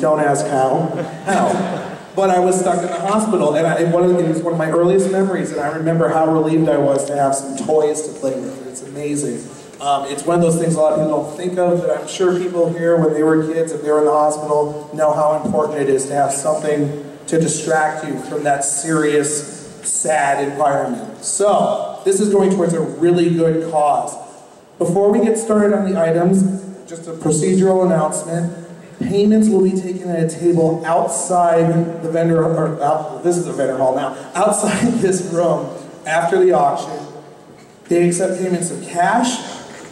Don't ask how. But I was stuck in the hospital, and it was one of my earliest memories, and I remember how relieved I was to have some toys to play with. It's amazing. It's one of those things a lot of people don't think of, but I'm sure people here, when they were kids, if they were in the hospital, know how important it is to have something to distract you from that serious, sad environment. So, this is going towards a really good cause. Before we get started on the items, just a procedural announcement. Payments will be taken at a table outside the vendor, this is a vendor hall now, outside this room after the auction. They accept payments of cash,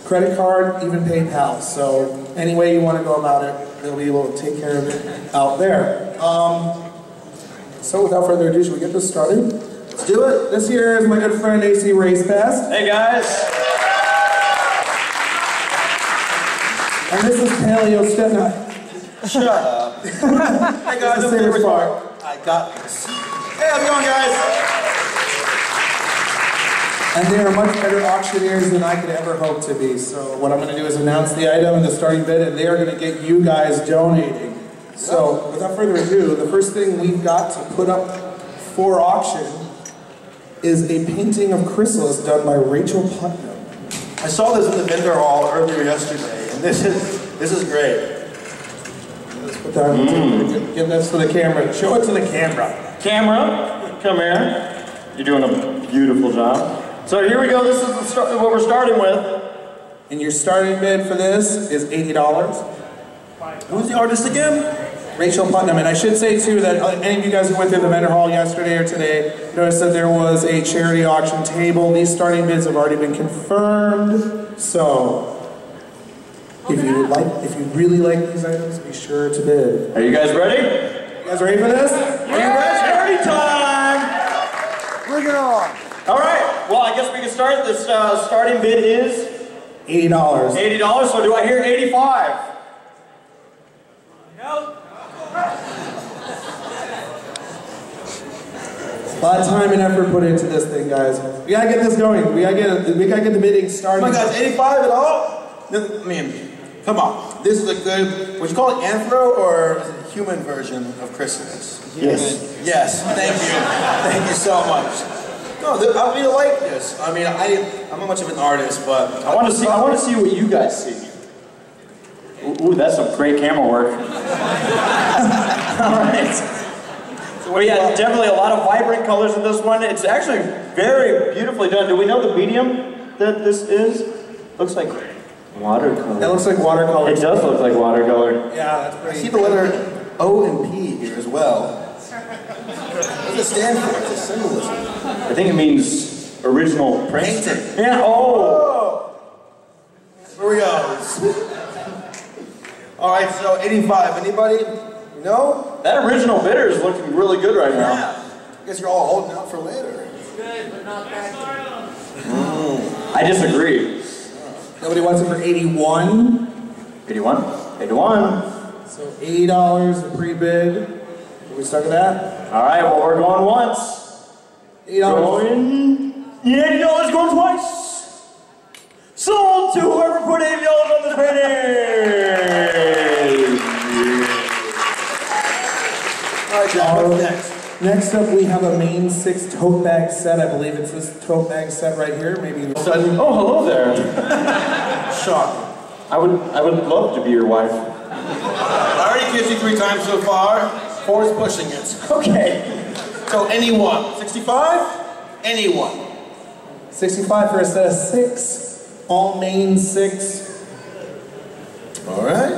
credit card, even PayPal. So any way you want to go about it, they'll be able to take care of it out there. So without further ado, should we get this started? Let's do it. This here is my good friend AC Racefest. Hey guys. And this is Paleo Stepnight. Shut up. Hey guys, I'm favorite part. I got this. Hey, how's it going, guys? And they are much better auctioneers than I could ever hope to be. So what I'm going to do is announce the item and the starting bid, and they are going to get you guys donating. So without further ado, the first thing we've got to put up for auction is a painting of Chrysalis done by Rachel Putnam. I saw this in the vendor hall earlier yesterday, and this is great. Put that, get this to the camera. Show it to the camera. Camera, come here. You're doing a beautiful job. So here we go. This is what we're starting with. And your starting bid for this is $80. Who's the artist again? Rachel Putnam. And I should say too that any of you guys who went through the vendor hall yesterday or today noticed that there was a charity auction table. These starting bids have already been confirmed. So if you really like these items, be sure to bid. Are you guys ready? You guys ready for this? Are you ready? Charity time! Bring it on! All right. Well, I guess we can start. This starting bid is $80. $80. So do I hear 85? No. A lot of time and effort put into this thing, guys. We gotta get this going. We gotta get the bidding started. Oh my gosh, 85 at all? I mean, come on. This is a good, would you call it anthro or is it a human version of Chrysalis? Yes. Yes, thank you. Thank you so much. No, I really like this. I mean, I'm not much of an artist, but I want to see what you guys see. Ooh, that's some great camera work. All right. Well, yeah, definitely a lot of vibrant colors in this one. It's actually very beautifully done. Do we know the medium that this is? Looks like watercolor. That looks like watercolor. It does look like watercolor. Yeah, that's pretty. I see the letter O and P here as well. What does it stand for? It's a symbolism. I think it means original painting. Yeah. Oh. Here we go. All right. So 85. Anybody? No? That original bidder is looking really good right now. Yeah. I guess you're all holding out for later. It's good, but not that good. I disagree. Nobody wants it for 81. 81? 81. So $80 a pre-bid. Are we stuck at that? All right, well, we're going once. $80. Going. $80 going twice. Sold to whoever put $80 on the bidding. All right, John, what's next? Next up, we have a main 6 tote bag set. I believe it's this tote bag set right here. Maybe. Oh, hello there. Shock. I would love to be your wife. I already kissed you 3 times so far. 4 is pushing it. Okay. So anyone. 65? Anyone. 65 for a set of 6. All main 6. All right.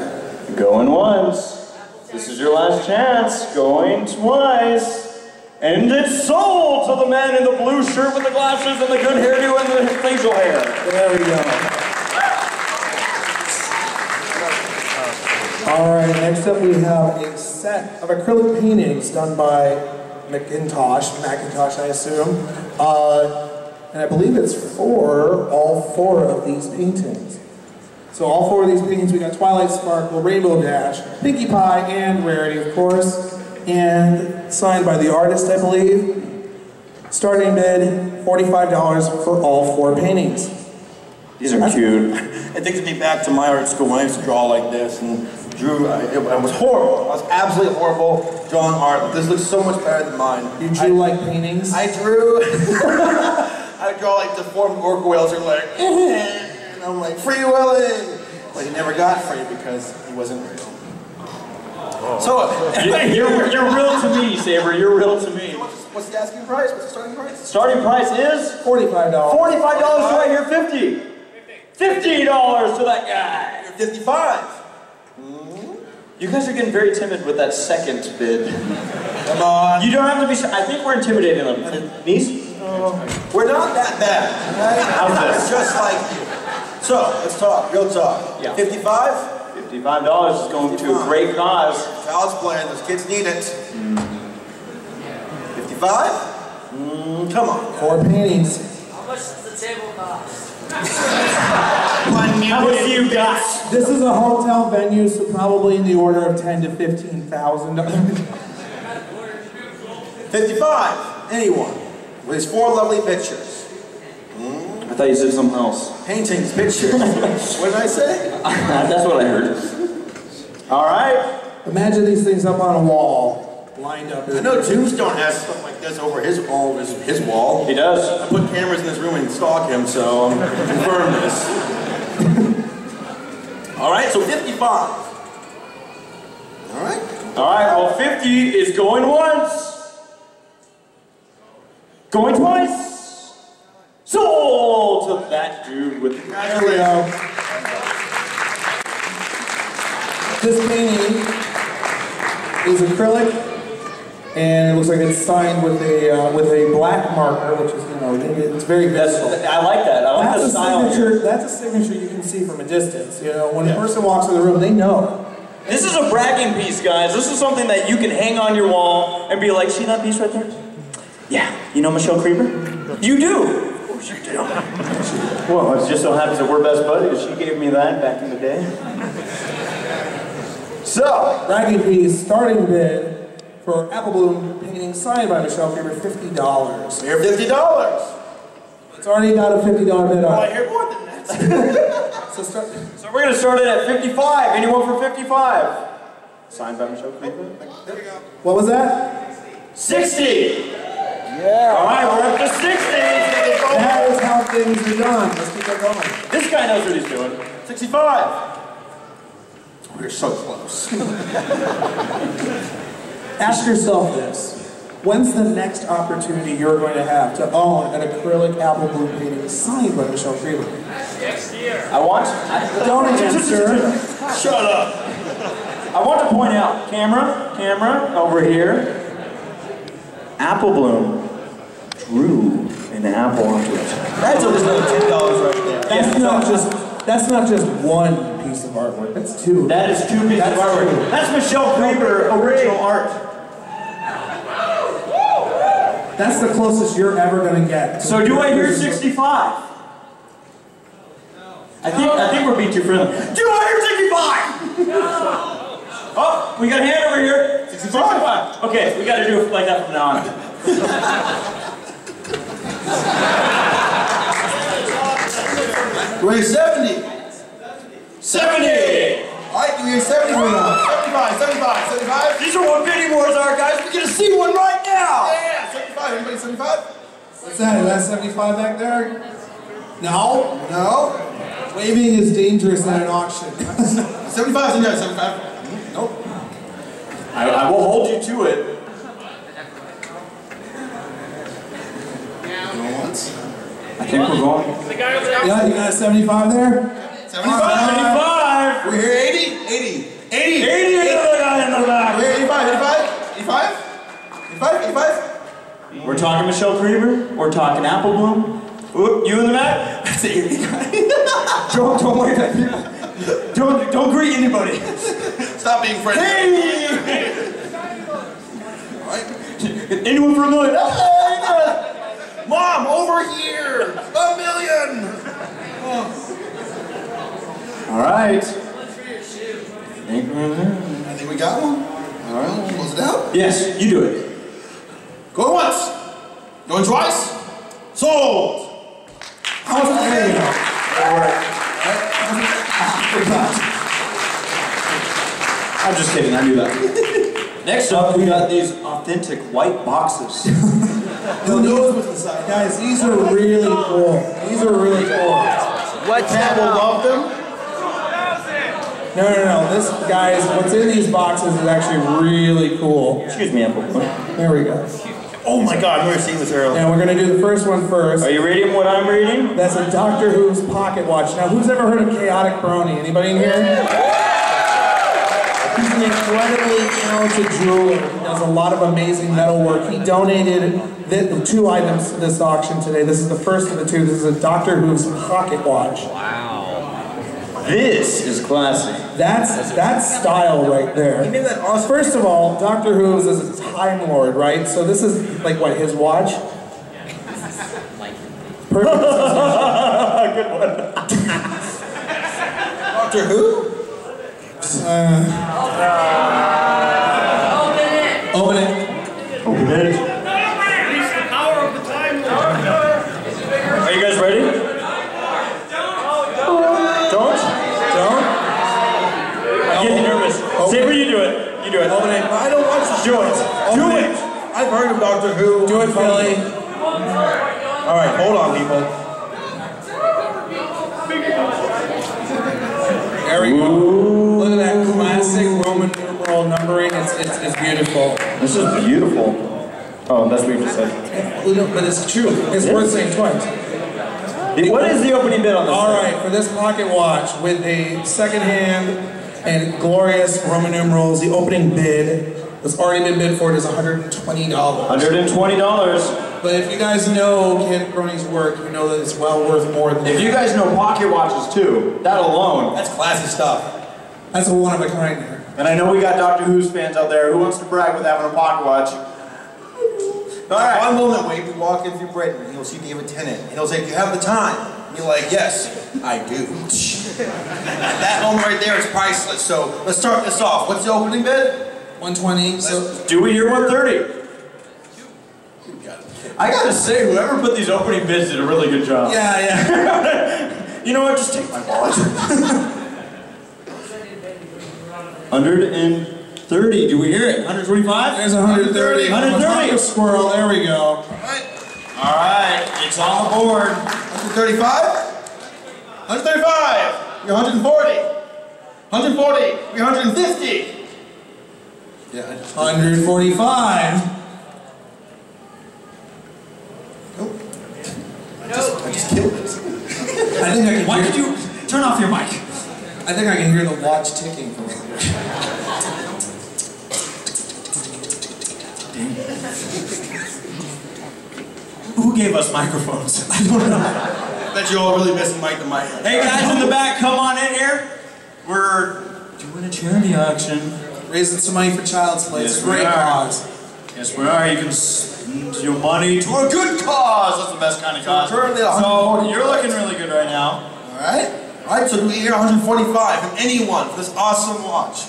Going once. This is your last chance. Going twice. And it's sold to the man in the blue shirt with the glasses and the good hairdo and the facial hair. There we go. Alright, next up we have a set of acrylic paintings done by Macintosh I assume. And I believe it's for all 4 of these paintings. So all 4 of these paintings, we got Twilight, Sparkle, Rainbow Dash, Pinkie Pie, and Rarity, of course. And signed by the artist, I believe. Starting bid, $45 for all 4 paintings. These are cute. It takes me back to my art school when I used to draw like this, and drew, it was horrible. I was absolutely horrible drawing art. This looks so much better than mine. You drew like paintings? I drew, I would draw like deformed gargoyles who are like, and I'm like, free willing. But he never got free because he wasn't real. So, you're real to me, Saber. You're real to me. What's the asking price? What's the starting price? Starting price is $45. $45 to right here, 50. $50 to that guy. You're 55. You guys are getting very timid with that second bid. Come on. You don't have to be shy. I think we're intimidating them. Niece? We're not that bad, right? How's this? Just like you. So, let's talk, real talk. Yeah. 55? $55 is going to a great cause. Child's playing, those kids need it. 55? Come on. 4 paintings. How much does the table cost? How much do you got? This is a hotel venue, so probably in the order of $10,000 to $15,000. 55. Anyone. With his 4 lovely pictures. I thought you said something else. Paintings, pictures. What did I say? That's what I heard. All right. Imagine these things up on a wall, lined up. I know Tombstone has stuff like this over his wall. He does. I put cameras in his room and stalk him, so I'm confirm this. All right, so 55. All right. All right, well, 50 is going once. Going twice. Sold to that dude with the There we go. This painting is acrylic, and it looks like it's signed with a black marker, which is, you know, it's very visible. I like that. I like the style here. That's a signature you can see from a distance. You know, when a person walks in the room, they know. This is a bragging piece, guys. This is something that you can hang on your wall and be like, see that piece right there? Yeah. You know Michelle Creeper? You do. Well, it just so happens that we're best buddies. She gave me that back in the day. So, bragging piece, starting bid for Apple Bloom painting signed by Michelle Creeper, $50. Here, $50. It's already got a $50 bid on it. I hear more than that. So we're going to start it at 55. Anyone for 55? Signed by Michelle Creeper. What was that? 60. Yeah. All right, we're up to 60. That is how things are done. Let's keep that going. This guy knows what he's doing. 65. We're so close. Ask yourself this. When's the next opportunity you're going to have to own an acrylic Apple Bloom painting signed by Michelle Creeper? Next year. Don't answer. Shut up. I want to point out, camera, over here. Apple Bloom drew an apple onto it. That's another $10 right there. That's not just one piece of artwork. That's 2. That is 2 pieces of artwork. That's Michelle Creeper original art. That's the closest you're ever going to get. So do I hear 65? I think we're being too friendly. Do I hear 65? No. Oh, we got a hand over here. 65. Okay, we got to do it like that from now on. We're 70. 70. All right, we're 70 now. 75. These are what bidding wars are, guys. We're going to see one right now. Yeah, 75. Anybody 75? What's that? Is that 75 back there? No. No. Waving is dangerous at an auction. 75. Nope. I will hold you to it. Going once. I think we're going. The guy over there. Yeah, you got a 75 there? 75. We're here 80. 80 another guy in the back. We're here 85. We're talking Michelle Creeper. We're talking Apple Bloom. Oop, you in the back? That's an 80 guy. Don't wave at people. Don't greet anybody. Stop being friendly. Hey! All right. Anyone for $1 million? Mom, over here. $1 million. Oh. All right. I think we got one. All right, we'll close it out. Yes, you do it. Going once. Going twice. Sold. How much there you go. I'm just kidding, I knew that. Next up, we got these authentic white boxes. Who knows what's inside? Guys, these are really cool. These are really cool. What cat will love them? No. This, guys, what's in these boxes is actually really cool. Excuse me, Apple. There we go. Oh my God, we were seeing this earlier. Now we're going to do the first one first. Are you reading what I'm reading? That's a Doctor Who's pocket watch. Now, who's ever heard of Chaotic Brony? Anybody in here? He's an incredibly talented jeweler. He does a lot of amazing metal work. He donated the 2 items to this auction today. This is the first of the 2. This is a Doctor Who's pocket watch. Wow. This is classy. That's style right there. You mean that awesome? First of all, Doctor Who's is a Time Lord, right? So this is like what, his watch? Perfect. Good one. Doctor Who? Open it. Open it. Release the power of the Time Lord. Are you guys ready? Don't? I'm getting nervous. Say where you do it. You do it. Open it. I don't watch the show. Do it. Open Do it. it. I've heard of Doctor Who. Do it, Philly. Alright, hold on, people. There we go. Look at that classic Roman numeral numbering. It's beautiful. This is beautiful. Oh, that's what you just said. But it's true. It's worth saying twice. What is the opening bid on this? All right, for this pocket watch with a second hand and glorious Roman numerals, the opening bid that's already been bid for it is $120. $120. But if you guys know Ken Crony's work, you know that it's well worth more than If you guys know pocket watches too, that alone. That's classy stuff. That's a one of a kind here. And I know we got Doctor Who's fans out there. Who wants to brag with having a pocket watch? All right. One moment when you walk in through Britain, and you'll see David Tennant, and he'll say, "Do you have the time?" And you're like, "Yes, I do." That moment right there is priceless. So let's start this off. What's the opening bid? 120. So Do we hear 130? I gotta say, whoever put these opening bids did a really good job. yeah. You know what? Just take my wallet. 130. Do we hear it? 125? There's 130. 130. Squirrel. There we go. All right. It's on the board. 135? 135. You're 140. 140. You're 150. Yeah. 145. I just killed it. I think I can. Why did you turn off your mic? I think I can hear the watch ticking from here. Who gave us microphones? I don't know. I bet you all really missing Mike the mic. Hey guys in the back, come on in here. We're doing a charity auction. Raising some money for Child's Play. It's a great cause. Yes, we are. You can spend your money to a good cause. That's the best kind of cause. Currently at So 140. you're looking really good right now. Alright? Alright, so do we hear 145 from anyone for this awesome watch?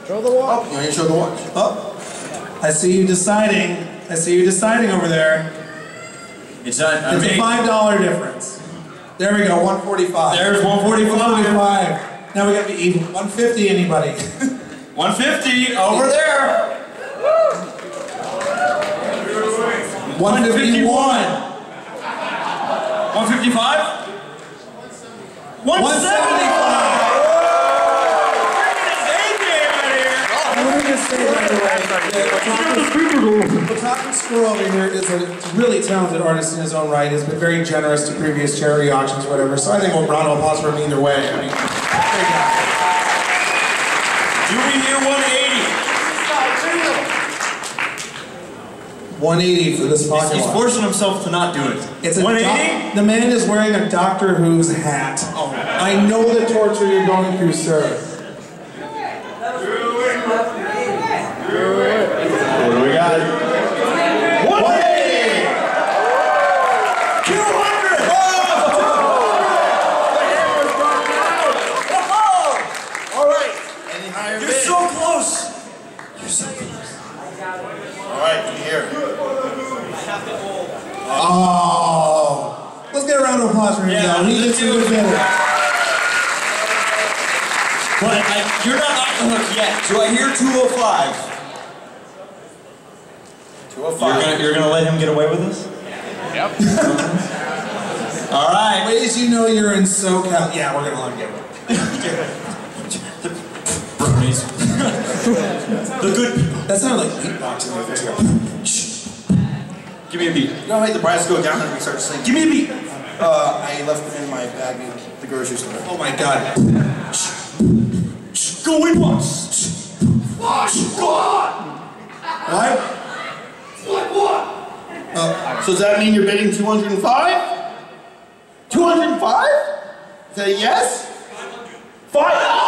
Show the watch. Oh, you want to show the watch? Oh, I see you deciding. I see you deciding over there. It's It's a $5 difference. There we go, 145. There's 145. 145. Now we got to be even. 150, anybody? 150 over there. 151. 155. 175. I'm going to say right away, the Talking Squirrel over here is a really talented artist in his own right. He's been very generous to previous charity auctions, whatever. So I think we'll round of applause for him either way. I mean, there you go. Do we hear 180? 180 for this pocket He's watch. forcing himself to not do it. It's a 180? The man is wearing a Doctor Who's hat. Oh, I know the torture you're going through, sir. What do we got? 180! 200! Alright. Any higher You're bid? so close! You're so close. Alright, do you hear? Oh. Let's get a round of applause for him. Yeah, He did let's some do good it. bidding. But you're not Yeah. Do I hear 205? 205. You're gonna let him get away with this? Yep. All right. Ways you know you're in SoCal. Yeah, we're gonna let him get away. Bronies. The good people. That sounded like beatboxing at first. Give me a beat. You know how the brass go down and we start singing? Give me a beat. I left them in my bag in the grocery store. Oh my god. Going once. What? What? What? So does that mean you're bidding 205? 205? Is that a yes? 500.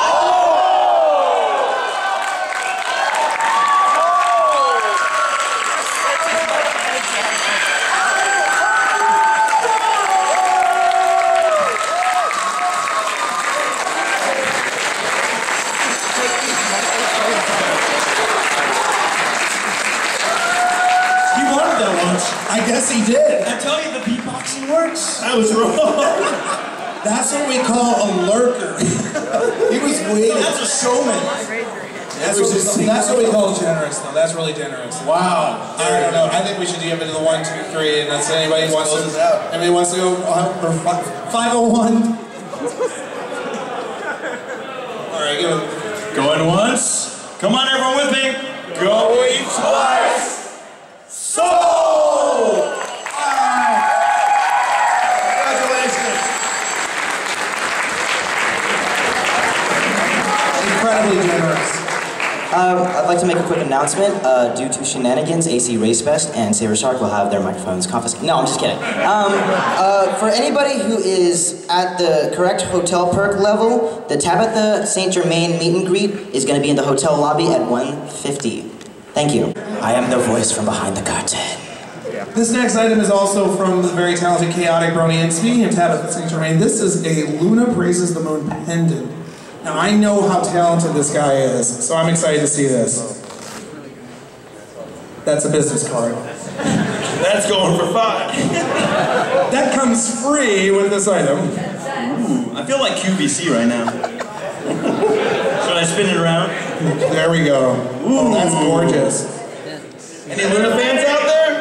I guess he did. I tell you, the beatboxing works. I was wrong. That's what we call a lurker. He was waiting. That's a showman. That's what we call generous, though. That's really generous. Wow. I don't know. I think we should give it to the 1, 2, 3, and that's anybody wants to. Anybody wants to go for 501. All right, give it. Going once. Come on, everyone with me. Going twice. Sold! Congratulations. Incredibly generous. I'd like to make a quick announcement. Due to shenanigans, AC Race Fest and Saber Shark will have their microphones confiscated. No, I'm just kidding. For anybody who is at the correct hotel perk level, the Tabitha St. Germain meet and greet is going to be in the hotel lobby at 1:50. Thank you. I am the voice from behind the curtain. This next item is also from the very talented Chaotic Brony. And speaking of Tabitha St. Germain, this is a Luna Praises the Moon pendant. Now I know how talented this guy is, so I'm excited to see this. That's a business card. That's going for 5. That comes free with this item. Ooh, I feel like QVC right now. Should I spin it around? There we go. Ooh, that's gorgeous. Any Luna fans out there?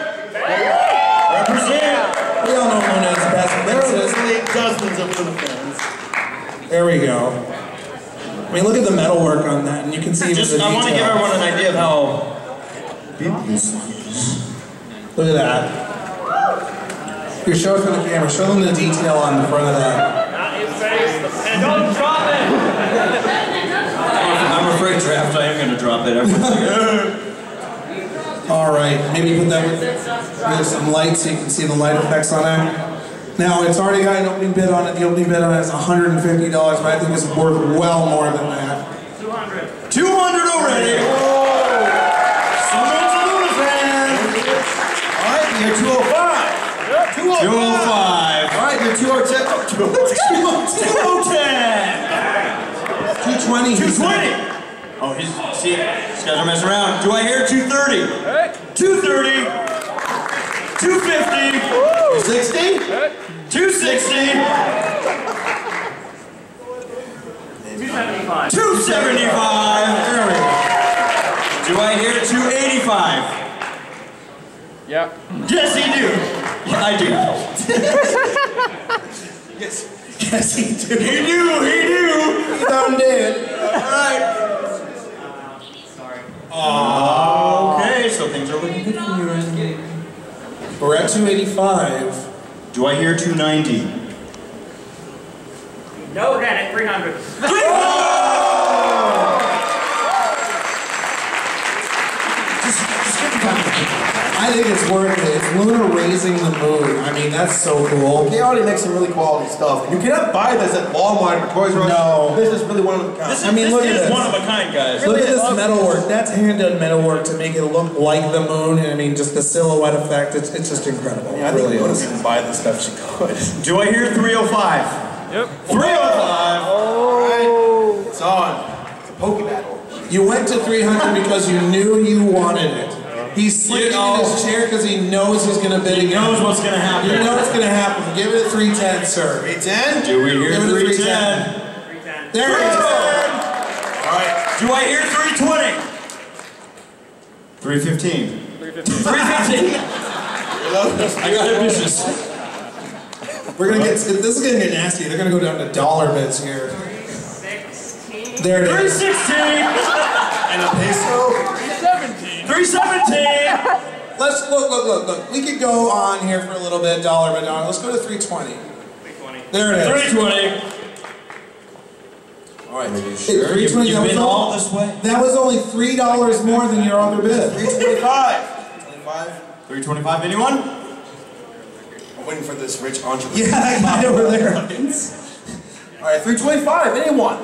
Represent! We all know Luna's best There are princess. literally dozens of Luna fans. There we go. I mean, look at the metalwork on that, and you can see the detail. I want to give everyone an idea of how big this is. Look at that. Here, show it for the camera. Show them the detail on the front of that. Not his face. Don't drop it. I'm afraid, Draft, I am going to drop it. All right, maybe put that with some light so you can see the light effects on it. Now, it's already got an opening bid on it. The opening bid on it is $150, but I think it's worth well more than that. 200. 200 already! Someone's a Luna fan! All right, you're 205. 205. All right, you're 210. 210! 220. 220! Oh, see, these guys are messing around. Do I hear 230? 230! 250! 260? 260! 275. 275! There we go. Do I hear 285? Yep. Yes, he do. Yeah, I do. Yes, he did. He do. He done did. Alright. Sorry. Okay, so things are looking good for you right now. We're at 285. Do I hear 290? No, again at 300. I think it's worth it. It's Luna raising the moon. I mean, that's so cool. They already make some really quality stuff. You cannot buy this at Walmart or Toys R Us. No. This is really one of a kind. This I mean, is, look this at is this. one of a kind, guys. Look at this love metalwork. That's hand-done metalwork to make it look like the moon. And I mean, just the silhouette effect. It's just incredible. Yeah, I it really think is. people buy this stuff. She could. Do I hear 305? Yep. 305! Oh. It's on. It's a poke battle. You went to 300 because you knew you wanted it. He's sleeping in his chair because he knows he's going to bid again. He knows what's going to happen. You know what's going to happen. Give it a 310, sir. 310? Do we hear Give it a 310? 310. There it is. All right. Do I hear 320? 315. 315. I got ambitious. We're gonna get, this is gonna get nasty. They're gonna go down to dollar bits here. 16. There it is. 316. And a peso. 317. Let's, look. We could go on here for a little bit, dollar by dollar. Let's go to 320. 320. There it is. 320. All right. Sure. 320. You've been all this way. That was only $3 more than your other bid. 325. 325. 325. Anyone? I'm waiting for this rich entrepreneur. Yeah, I got it over there. All right, 325. Anyone?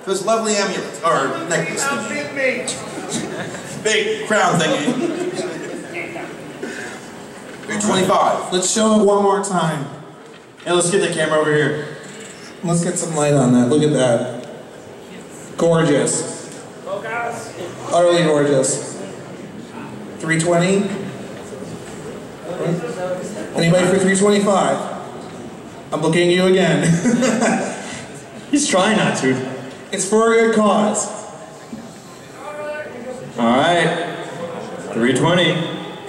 For this lovely amulet or necklace thingy. Big crown thingy. 325. Let's show it one more time. Yeah, let's get the camera over here. Let's get some light on that. Look at that. Gorgeous. Utterly gorgeous. 320. Anybody for 325? I'm looking at you again. He's trying not to. It's for a good cause. Alright. 320.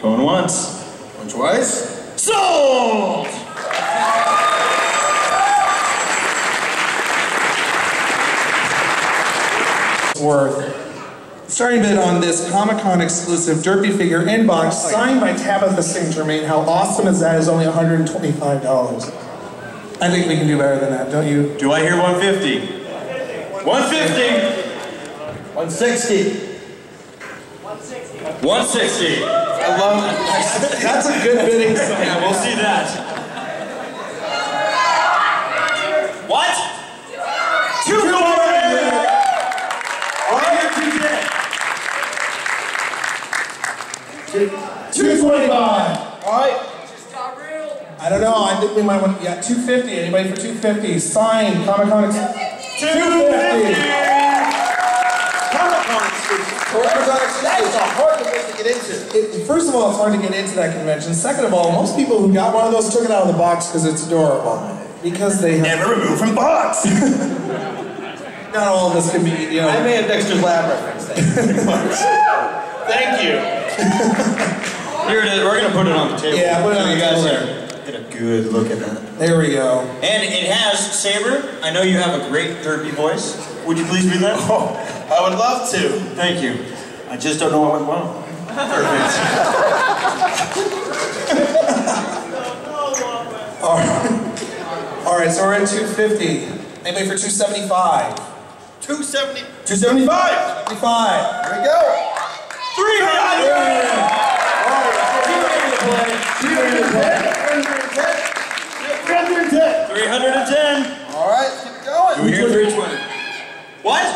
Going once. Going twice. Sold! Worth. Starting bid on this Comic-Con exclusive Derpy figure inbox signed by Tabitha St. Germain. How awesome is that? Is only $125. I think we can do better than that, don't you? Do I hear 150? 150! 160. 160! I love it. That's a good bidding sign. Yeah, we'll see that. What? 200! I hear 210. 225. All right. I don't know. I think we might want. Yeah, 250. Anybody for 250? Signed Comic-Con. 250. Comic-Con exclusive. That is a hard place to get into. First of all, it's hard to get into that convention. Second of all, most people who got one of those took it out of the box because it's adorable. Because they have Never removed from box. not all of this can be, you know. I made a Dexter's Lab reference. Thank you. Here it is. We're going to put it on the table. Yeah, put it on so the you guys table get a good look at that. There we go. And it has, Saber, I know you have a great derpy voice. Would you please read that? Oh, I would love to. Thank you. I just don't know what went well. Perfect. All right, so we're at 250. Anybody for 275? 270. 275. 25. Here we go. 300! 310. All right, keep it going. Do we hear 320? What?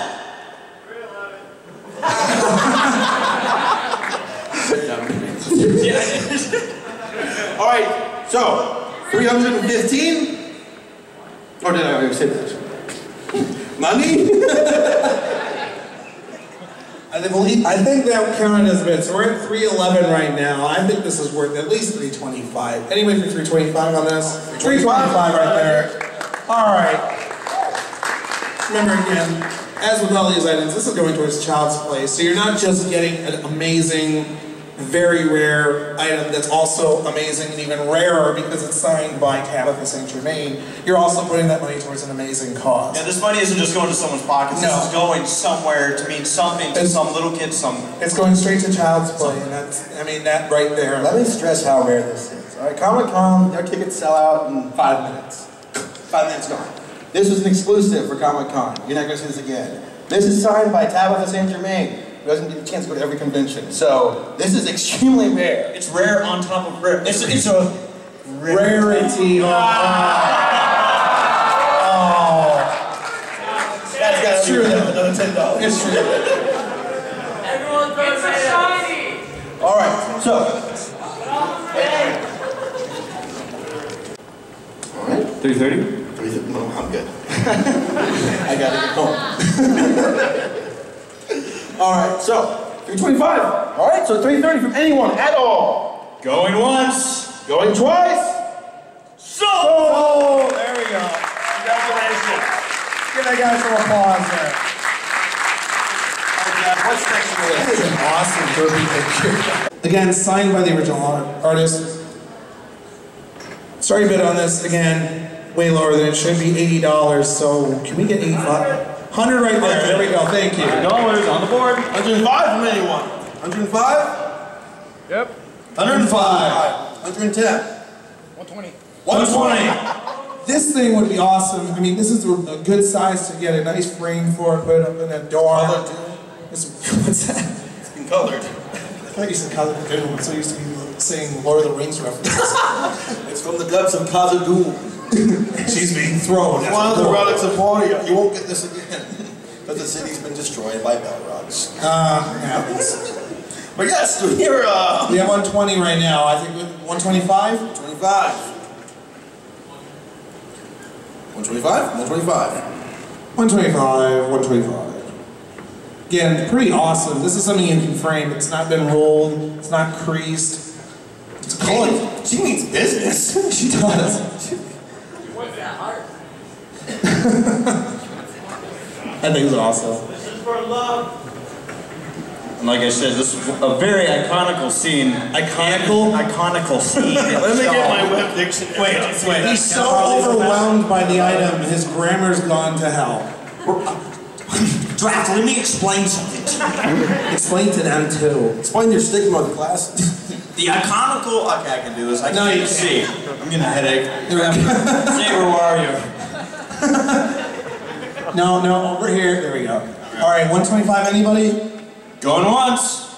All right, so 315. Or did I already say that? Money? I think that counted as a bid. So we're at 311 right now. I think this is worth at least 325. Anybody for 325 on this? 325 right there. All right. Remember again, as with all these items, this is going towards Child's Play. So you're not just getting an amazing, very rare item that's also amazing and even rarer because it's signed by Tabitha St. Germain. You're also putting that money towards an amazing cause. Yeah, this money isn't just going to someone's pockets. No. This is going somewhere to mean something to some little kid somewhere. It's going straight to Child's Play, and that's, I mean, that right there. Let me stress how rare this is. All right, Comic-Con, their tickets sell out in 5 minutes. 5 minutes gone. This was an exclusive for Comic-Con. You're not going to see this again. This is signed by Tabitha St. Germain, who doesn't get a chance to go to every convention. So this is extremely rare. It's rare on top of rare. It's a rarity. Oh. That's true though, another $10. It's true. Everyone goes shiny. All right, so. All right. 330? No, I'm good. I gotta get home. All right, so 325. All right, so 330 from anyone at all. Going once. Going twice. Sold! There we go. Congratulations. Give that guy some applause there. What's next on the list? That is an awesome Derpy picture. Again, signed by the original artist. Starting bid on this, again, way lower than it should be, $80, so can we get 85? 100 right there, there we go, thank you. $100 on the board. 105 from anyone. 105? Yep. 105. 110. 120. 120. This thing would be awesome. I mean, this is a good size to get a nice frame for it, put it up in a door. Colored too. What's that? It's been colored. I thought you said colored too. I'm so used to saying Lord of the Rings references. It's from the depths of Khazad-dûm. She's being thrown. One of the relics of Warrior. You won't get this again. But the city's been destroyed by Balrogs. Happens. But yes, here, We have 120 right now. I think 125? 25. 125? 125. 125, 125. Again, pretty awesome. This is something you can frame. It's not been rolled. It's not creased. It's colored. She means business. She does. What's that heart? I think it's awesome. This is for love. And like I said, this is a very iconical scene. Iconical scene. Let me get my web dictionary. Wait. He's so overwhelmed by the item, his grammar's gone to hell. Draft, let me explain something to you. Explain to them too. Explain your stigma of the class. The iconical, okay, I can do this. I can you see. I'm getting a headache. Saber Warrior. No, over here. There we go. All right, 125. Anybody? Going once.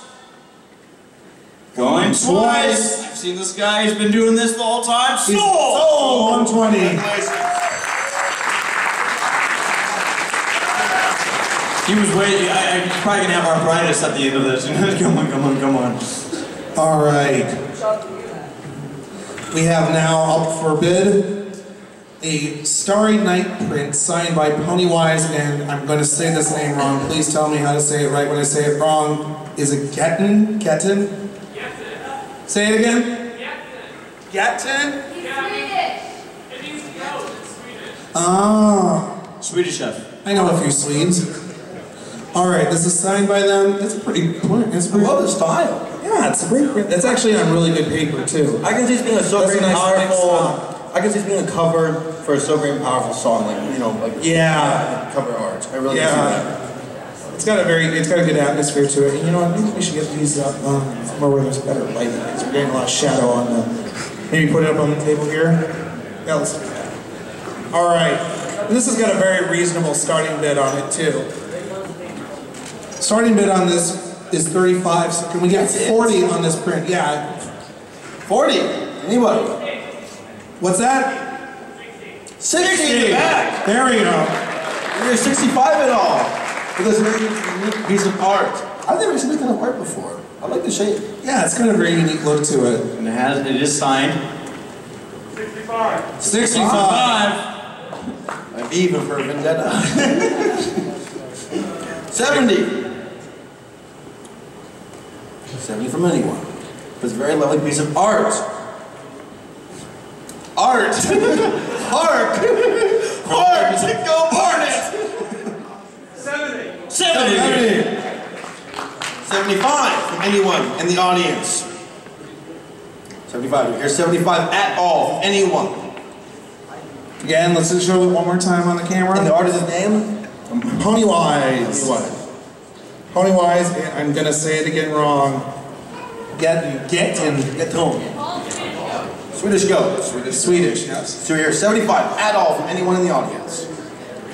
Going twice. I've seen this guy. He's been doing this the whole time. Sold. Sold. 120. He was waiting. I'm probably gonna have arthritis at the end of this. Come on. All right. We have now up for bid a Starry Night print signed by Pennywise, and I'm going to say this name wrong. Please tell me how to say it right when I say it wrong. Is it Gettin? Gettin? Say it again. Gettin? It means goat in Swedish. Ah, Swedish chef. I know a few Swedes. All right, this is signed by them. It's a pretty print. I love the style. Yeah, it's a great print. It's actually on really good paper too. I can see this being a so That's great a nice powerful. I can see this being a cover for a so great powerful song, like Yeah. cover art. I really can see that. It's got a good atmosphere to it. And you know what? Maybe we should get these up somewhere where there's better lighting, because we're getting a lot of shadow on them. Maybe put it up on the table here. Yeah, let's do that. All right. This has got a very reasonable starting bid on it too. Starting bid on this is 35. So can we get 40 on this print? Yeah. 40. Anybody? What's that? 60 in the back. There we go. You're 65 in all. For this very unique piece of art. I've never seen this kind of art before. I like the shape. Yeah, it's got a very unique look to it. And it is signed. 65. I'm even for Vendetta. 70. 70 from anyone. It's a very lovely piece of art. Art! Art! Art! Go art! 70. 75 from anyone in the audience. 75. Here's 75 at all from anyone. Again, let's just show it one more time on the camera. And the artist's name? Pennywise. Pennywise, I'm gonna say it again wrong. Get home. Swedish goat. Swedish, yes. So here's 75 at all from anyone in the audience.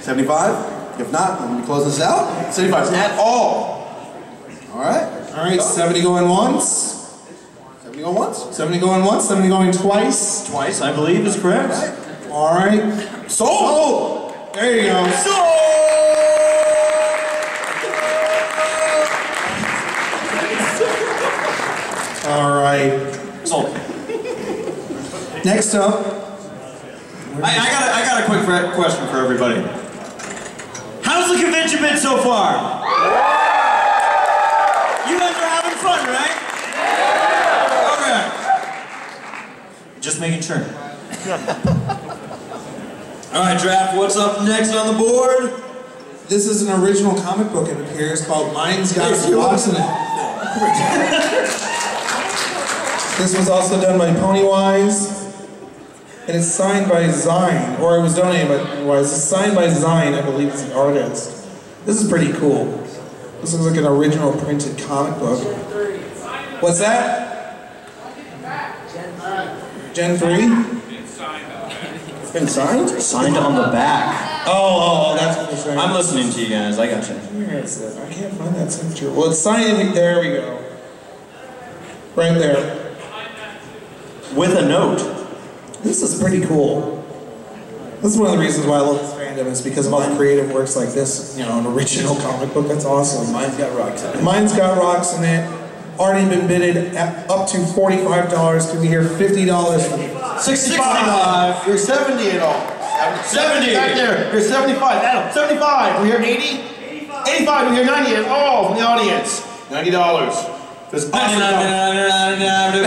75? If not, let me close this out. 75 at all. Alright? Alright, 70 going once. 70 going once. 70 going once, 70 going twice. Twice, I believe, is correct. Alright. Sold! There you go. Alright. Sold. Next up. I got a quick question for everybody. How's the convention been so far? You guys are having fun, right? Okay. Just making sure. All right, Draft, what's up next on the board? This is an original comic book, it appears, called Mine's Got Rocks in It. This was also done by Pennywise, and it's signed by Zine, or it was donated by Pennywise. It's signed by Zine, I believe is the artist. This is pretty cool. This looks like an original printed comic book. What's that? Gen 3? It's been signed? Signed on the back. Oh, that's what they're saying. I'm listening to you guys, I got you. Where is it? I can't find that signature. Well, it's signed, there we go. Right there. With a note. This is pretty cool. This is one of the reasons why I love this fandom, is because of all the creative works like this, you know, an original comic book. That's awesome. Mine's Got Rocks in It. Mine's Got Rocks in It. Already been bidded at up to $45. Can we hear $50 for me? 65. You're 70 at all. 70 back there. You're 75. Adam, 75. We hear 80? 85. We hear 90 at all from the audience. $90. This awesome. It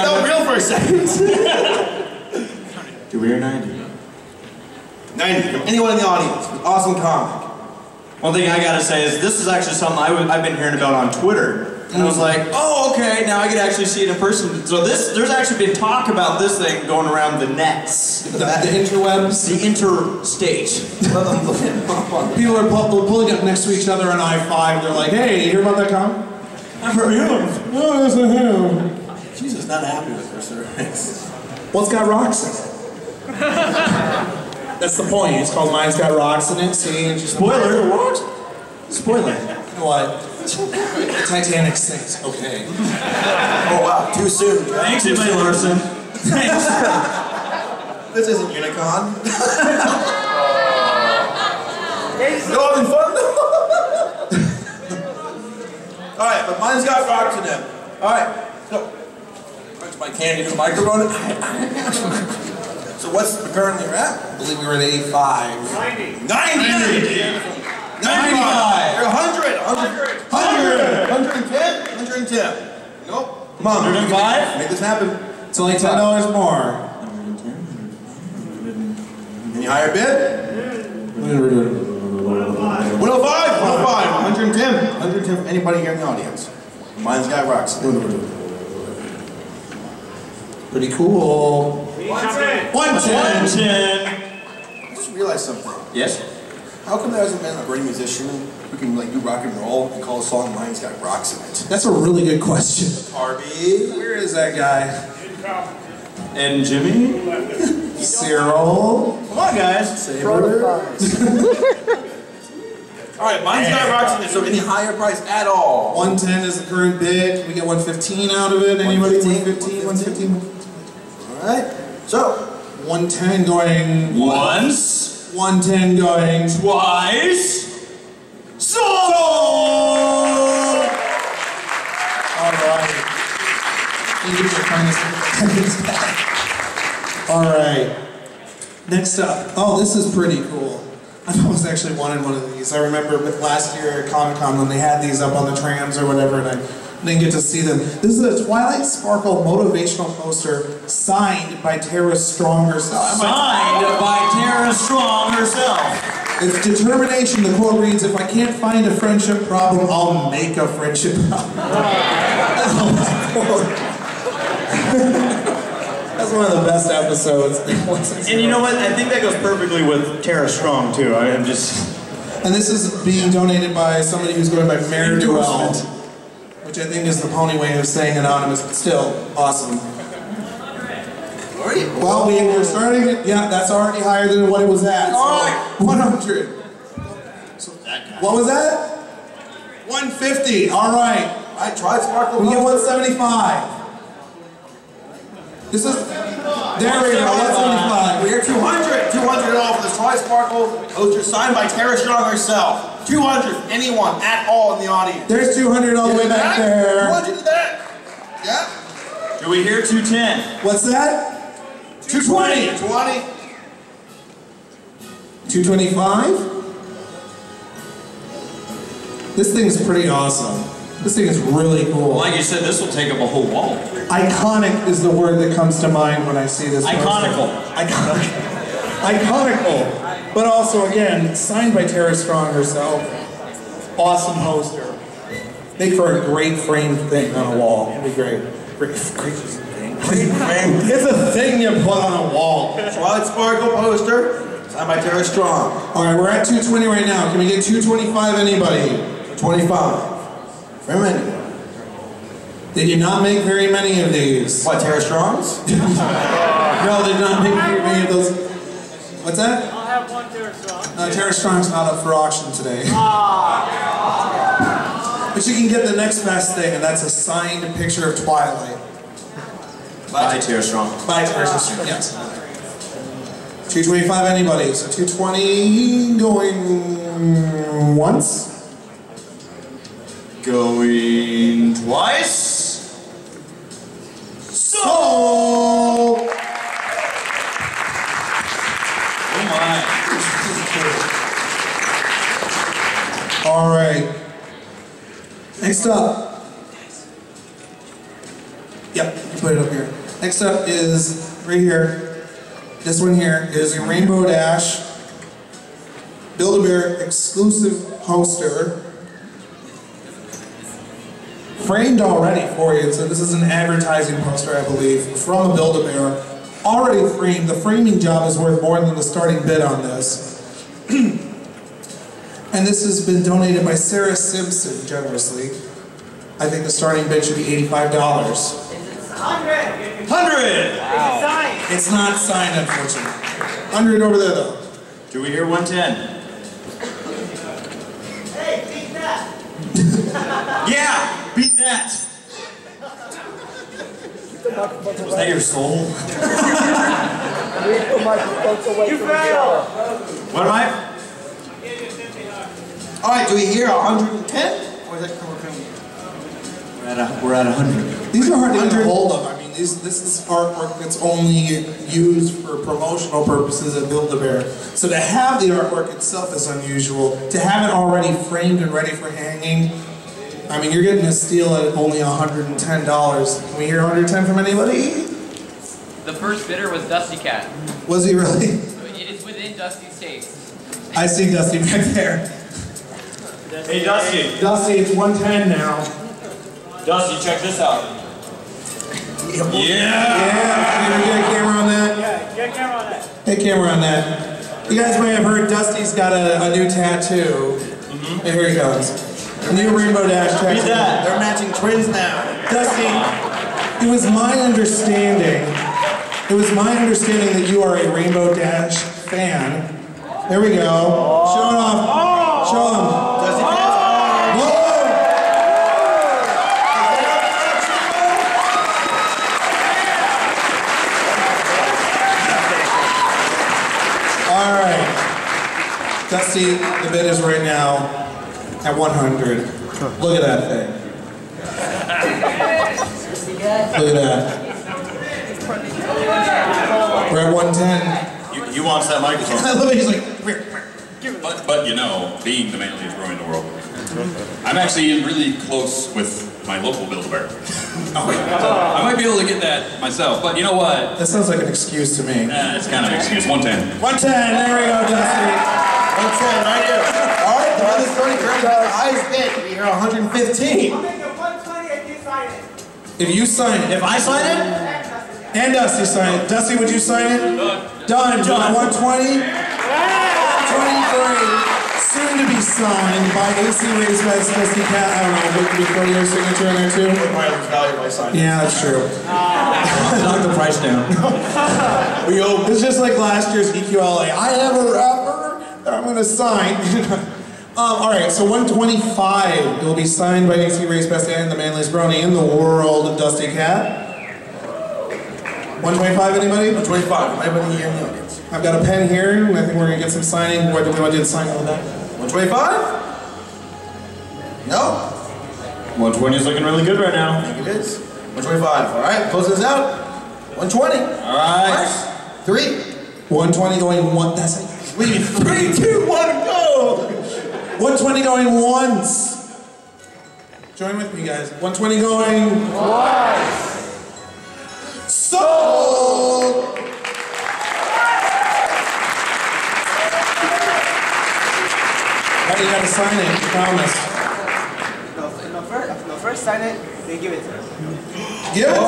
felt real for a second. Do we hear 90? 90 from anyone in the audience. Awesome comic. One thing I gotta say is this is actually something I've been hearing about on Twitter. And I was like, oh, okay, now I can actually see it in person. So there's actually been talk about this thing going around the nets. The interwebs. The interstate. People are pulling up next to each other on I-5. They're like, hey, you hear about that comic? I've heard him. Oh, that's a him. Jesus, not happy with this. Well, it's got rocks in it. That's the point. It's called Mine's Got Rocks in It. See, and just Spoiler. Spoiler. You know what? The Titanic sinks. Okay. Oh wow, too soon. Thanks, Emily Larson. Thanks. This isn't Unicon. You're having fun though? Alright, but Mine's Got Rocks in It. Alright, so where's my candy to the microphone? So what's currently we're at? I believe we were at 85. 90! 95! You're 100! 110? 110. Nope. Come on. 105? Make this happen. It's only $10 more. Any higher bid? 105! 110 for anybody here in the audience. Mine's Got Rocks. Pretty cool. 110. 110. I just realized something. Yes? How come there hasn't been a great musician who can like do rock and roll and call a song Mine's Got Rocks in It? That's a really good question. Harvey? Where is that guy? And Jimmy? Cyril? Come on, guys. Saber? Alright, Mine's Got Rocks in It, so any higher price at all? 110 is the current bid. Can we get 115 out of it? Anybody? 115? 115? Alright, so 110 going Once. 110 going Twice. Sold! Alright. You get your kindness back. Alright. Next up. Oh, this is pretty cool. I've always actually wanted one of these. I remember last year at Comic-Con when they had these up on the trams or whatever, and I didn't get to see them. This is a Twilight Sparkle motivational poster signed by Tara Strong herself. Signed by Tara Strong herself. It's determination. The quote reads, "If I can't find a friendship problem, I'll make a friendship problem." That's one of the best episodes. And you know what? I think that goes perfectly with Tara Strong too. I'm just. And this is being donated by somebody who's going by Mary Duell, which I think is the pony way of saying anonymous, but still awesome. Well, we're starting it. Yeah, that's already higher than what it was at. So 100. So, what was that? 150. All right. I tried Sparkle. We get 175. This is. There we go. 175. We're 200. 200 all for the Tri Sparkle poster signed by Tara Strong herself. 200. Anyone at all in the audience. There's 200 all the way back there. 200 to that. Yeah. Do we hear 210? What's that? 220. 220. 225. This thing's pretty awesome. This thing is really cool. Like you said, this will take up a whole wall. Iconic is the word that comes to mind when I see this. Iconical. Iconic. Iconical. But also, again, signed by Tara Strong herself. Awesome poster. Make for a great framed thing on a wall. It'd be great. Great thing. It's a thing you put on a wall. Twilight Sparkle poster, signed by Tara Strong. All right, we're at 220 right now. Can we get 225 anybody? 25. From anyone. Did you not make very many of these? What, Tara Strong's? No, did not make very many of those. What's that? I'll have one Tara Strong. Tara Strong's not up for auction today. But you can get the next best thing, and that's a signed picture of Twilight. By Tara Strong. By Tara Strong, yes. 225 anybody, so 220 going once. Going twice. Sold! Oh my. All right. Next up. Yep, you put it up here. Next up is right here. This one here is a Rainbow Dash Build-A-Bear exclusive poster. Framed already for you, so this is an advertising poster, I believe, from a Build-A-Bear. Already framed. The framing job is worth more than the starting bid on this. And this has been donated by Sarah Simpson, generously. I think the starting bid should be $85. 100! 100! Wow. It's not signed, unfortunately. 100 over there, though. Do we hear 110? Hey, beat that! Yeah! Beat that! Was that your soul? You failed! What am I? Alright, do we hear 110? Or is that We're at 100. These are hard to get hold of. I mean, this is artwork that's only used for promotional purposes at Build-A-Bear. So to have the artwork itself is unusual. To have it already framed and ready for hanging, I mean, you're getting a steal at only $110. Can we hear 110 from anybody? The first bidder was Dusty Cat. Was he really? It's within Dusty's taste. I see Dusty back there. Hey Dusty. Dusty, it's 110 now. Dusty, check this out. Yeah! Yeah, can we get a camera on that? Yeah, get a camera on that. Hey, camera on that. You guys may have heard Dusty's got a new tattoo. Hey, here he goes. A new Rainbow Dash tattoo. Read that. They're matching twins now. Dusty, it was my understanding that you are a Rainbow Dash fan. There we go. Show it off. Show them. Dusty Whoa! All right. Dusty, the bid is right now at 100. Look at that thing. Look at that. We're at 110. You wants that microphone. I love it. He's like, But you know, being the manliest bro in the world, I'm actually really close with my local Build-A-Bear. I might be able to get that myself, but you know what? that sounds like an excuse to me. It's kind of an excuse. 110. 110. There we go, Dusty. 110, right here. Alright, the other starting current the highest bid. We hear 115. I'll make it 120 if you sign it. If you sign it, If I sign it? and Dusty sign it. Dusty, would you sign it? Done. 120. 23. Soon to be signed by AC Race Best Dusty Cat. I don't know. Would we throw your signature in there too? Mileage value by signing. Yeah, that's true. Knock the price down. We hope. It's just like last year's EQLA. I have a rapper that I'm going to sign. All right, so 125 will be signed by AC Race Best and the manliest brony in the world, Dusty Cat. 125, anybody? 125. Anybody here in the audience? I've got a pen here, and I think we're going to get some signing. What do we want to do the signing on that? 125? No? 120 is looking really good right now. I think it is. 125. Alright, close this out. 120. Alright. 3. 120 going one. That's it. We 3, 2, 1, go! 120 going once. Join with me, guys. 120 going twice. Sold! you gotta sign it, you promise. No, first sign it, then give it to him. Give it to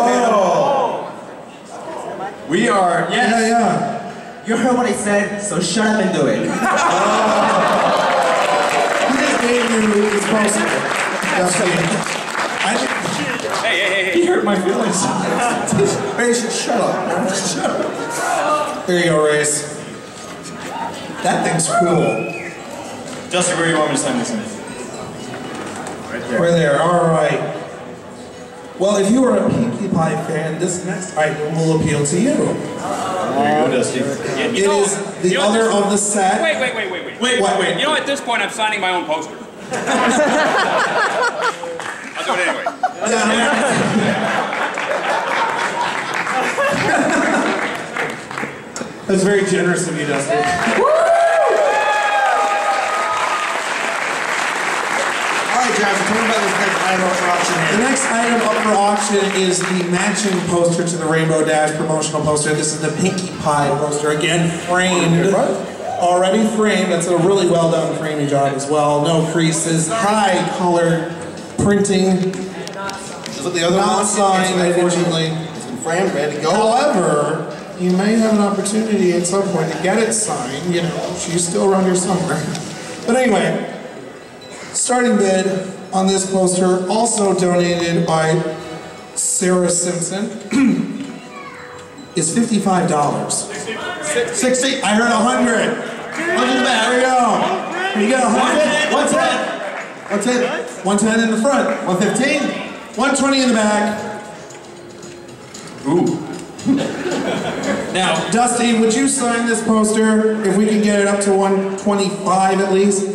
him. We are, yes. Yeah. You heard what I said, so shut up and do it. He just gave you his poster. Hey. He hurt my feelings. Ray, shut up. Shut up. There you go, Race. That thing's cool. Justin, where do you want me to sign this in? Right there. We're there, alright. Well, if you are a Pinkie Pie fan, this next item will appeal to you. There you go, Dusty. It is the other of the set. Wait. Wait. You know, at this point, I'm signing my own poster. I'll do it anyway. That's very generous of you, Dusty. Alright, Travis, tell me about this next item up for auction The here. next item up for auction is the matching poster to the Rainbow Dash promotional poster. This is the Pinkie Pie poster, again framed. Already framed. That's a really well done framing job as well. No creases, high color printing. Just like the other Not one. signed, unfortunately. It's been framed, ready to go. However, you may have an opportunity at some point to get it signed. You know, she's still around here somewhere. But anyway, starting bid on this poster, also donated by Sarah Simpson, is $55. 60. I heard 100. 100 back. There we go. You got 100. 110. 110 in the front. 115. 120 in the back. Ooh. Now, Dusty, would you sign this poster if we can get it up to 125 at least?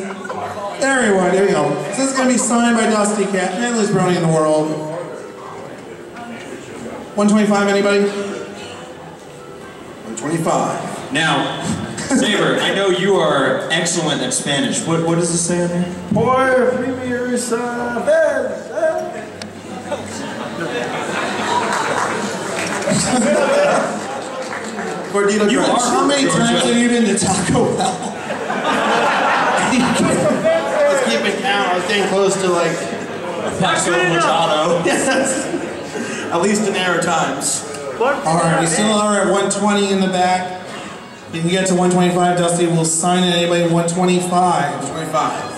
There we go. There we go. So this is going to be signed by Dusty Cat, manliest brony in the world. 125, anybody? 125. Now, Saber, I know you are excellent at Spanish. What does this say on here? Por primera vez. You are. How many times have you been to Taco Bell? Let's keep it count. I was getting close to like Paxo Machado. yes. At least in error times. Alright, we still are at 120 in the back. You can get to 125, Dusty. We'll sign it. Anybody 125? 25.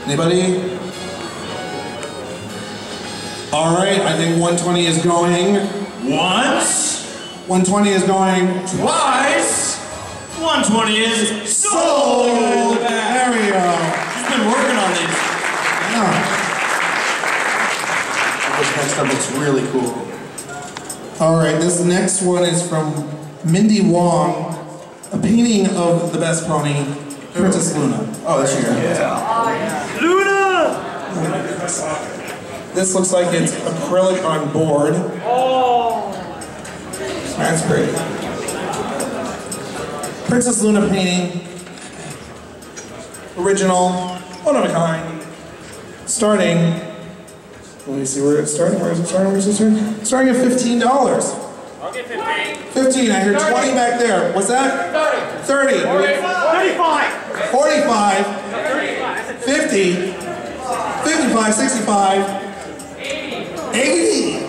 Anybody? Alright, I think 120 is going. Once. 120 is going. Twice. 120 is sold. There we go. He's been working on these. Yeah. This next one looks really cool. Alright, this next one is from Mindy Wong, a painting of the best pony, Princess Luna. Oh, that's your Luna! This looks like it's acrylic on board. Oh! That's pretty. Princess Luna painting. Original, one of a kind. Starting, let me see where it's starting. Where is it starting? Where is it starting? Starting at $15. I'll get 15. 15, I hear 20 back there. What's that? 30. 35. 45. 50. 55, 65. 80.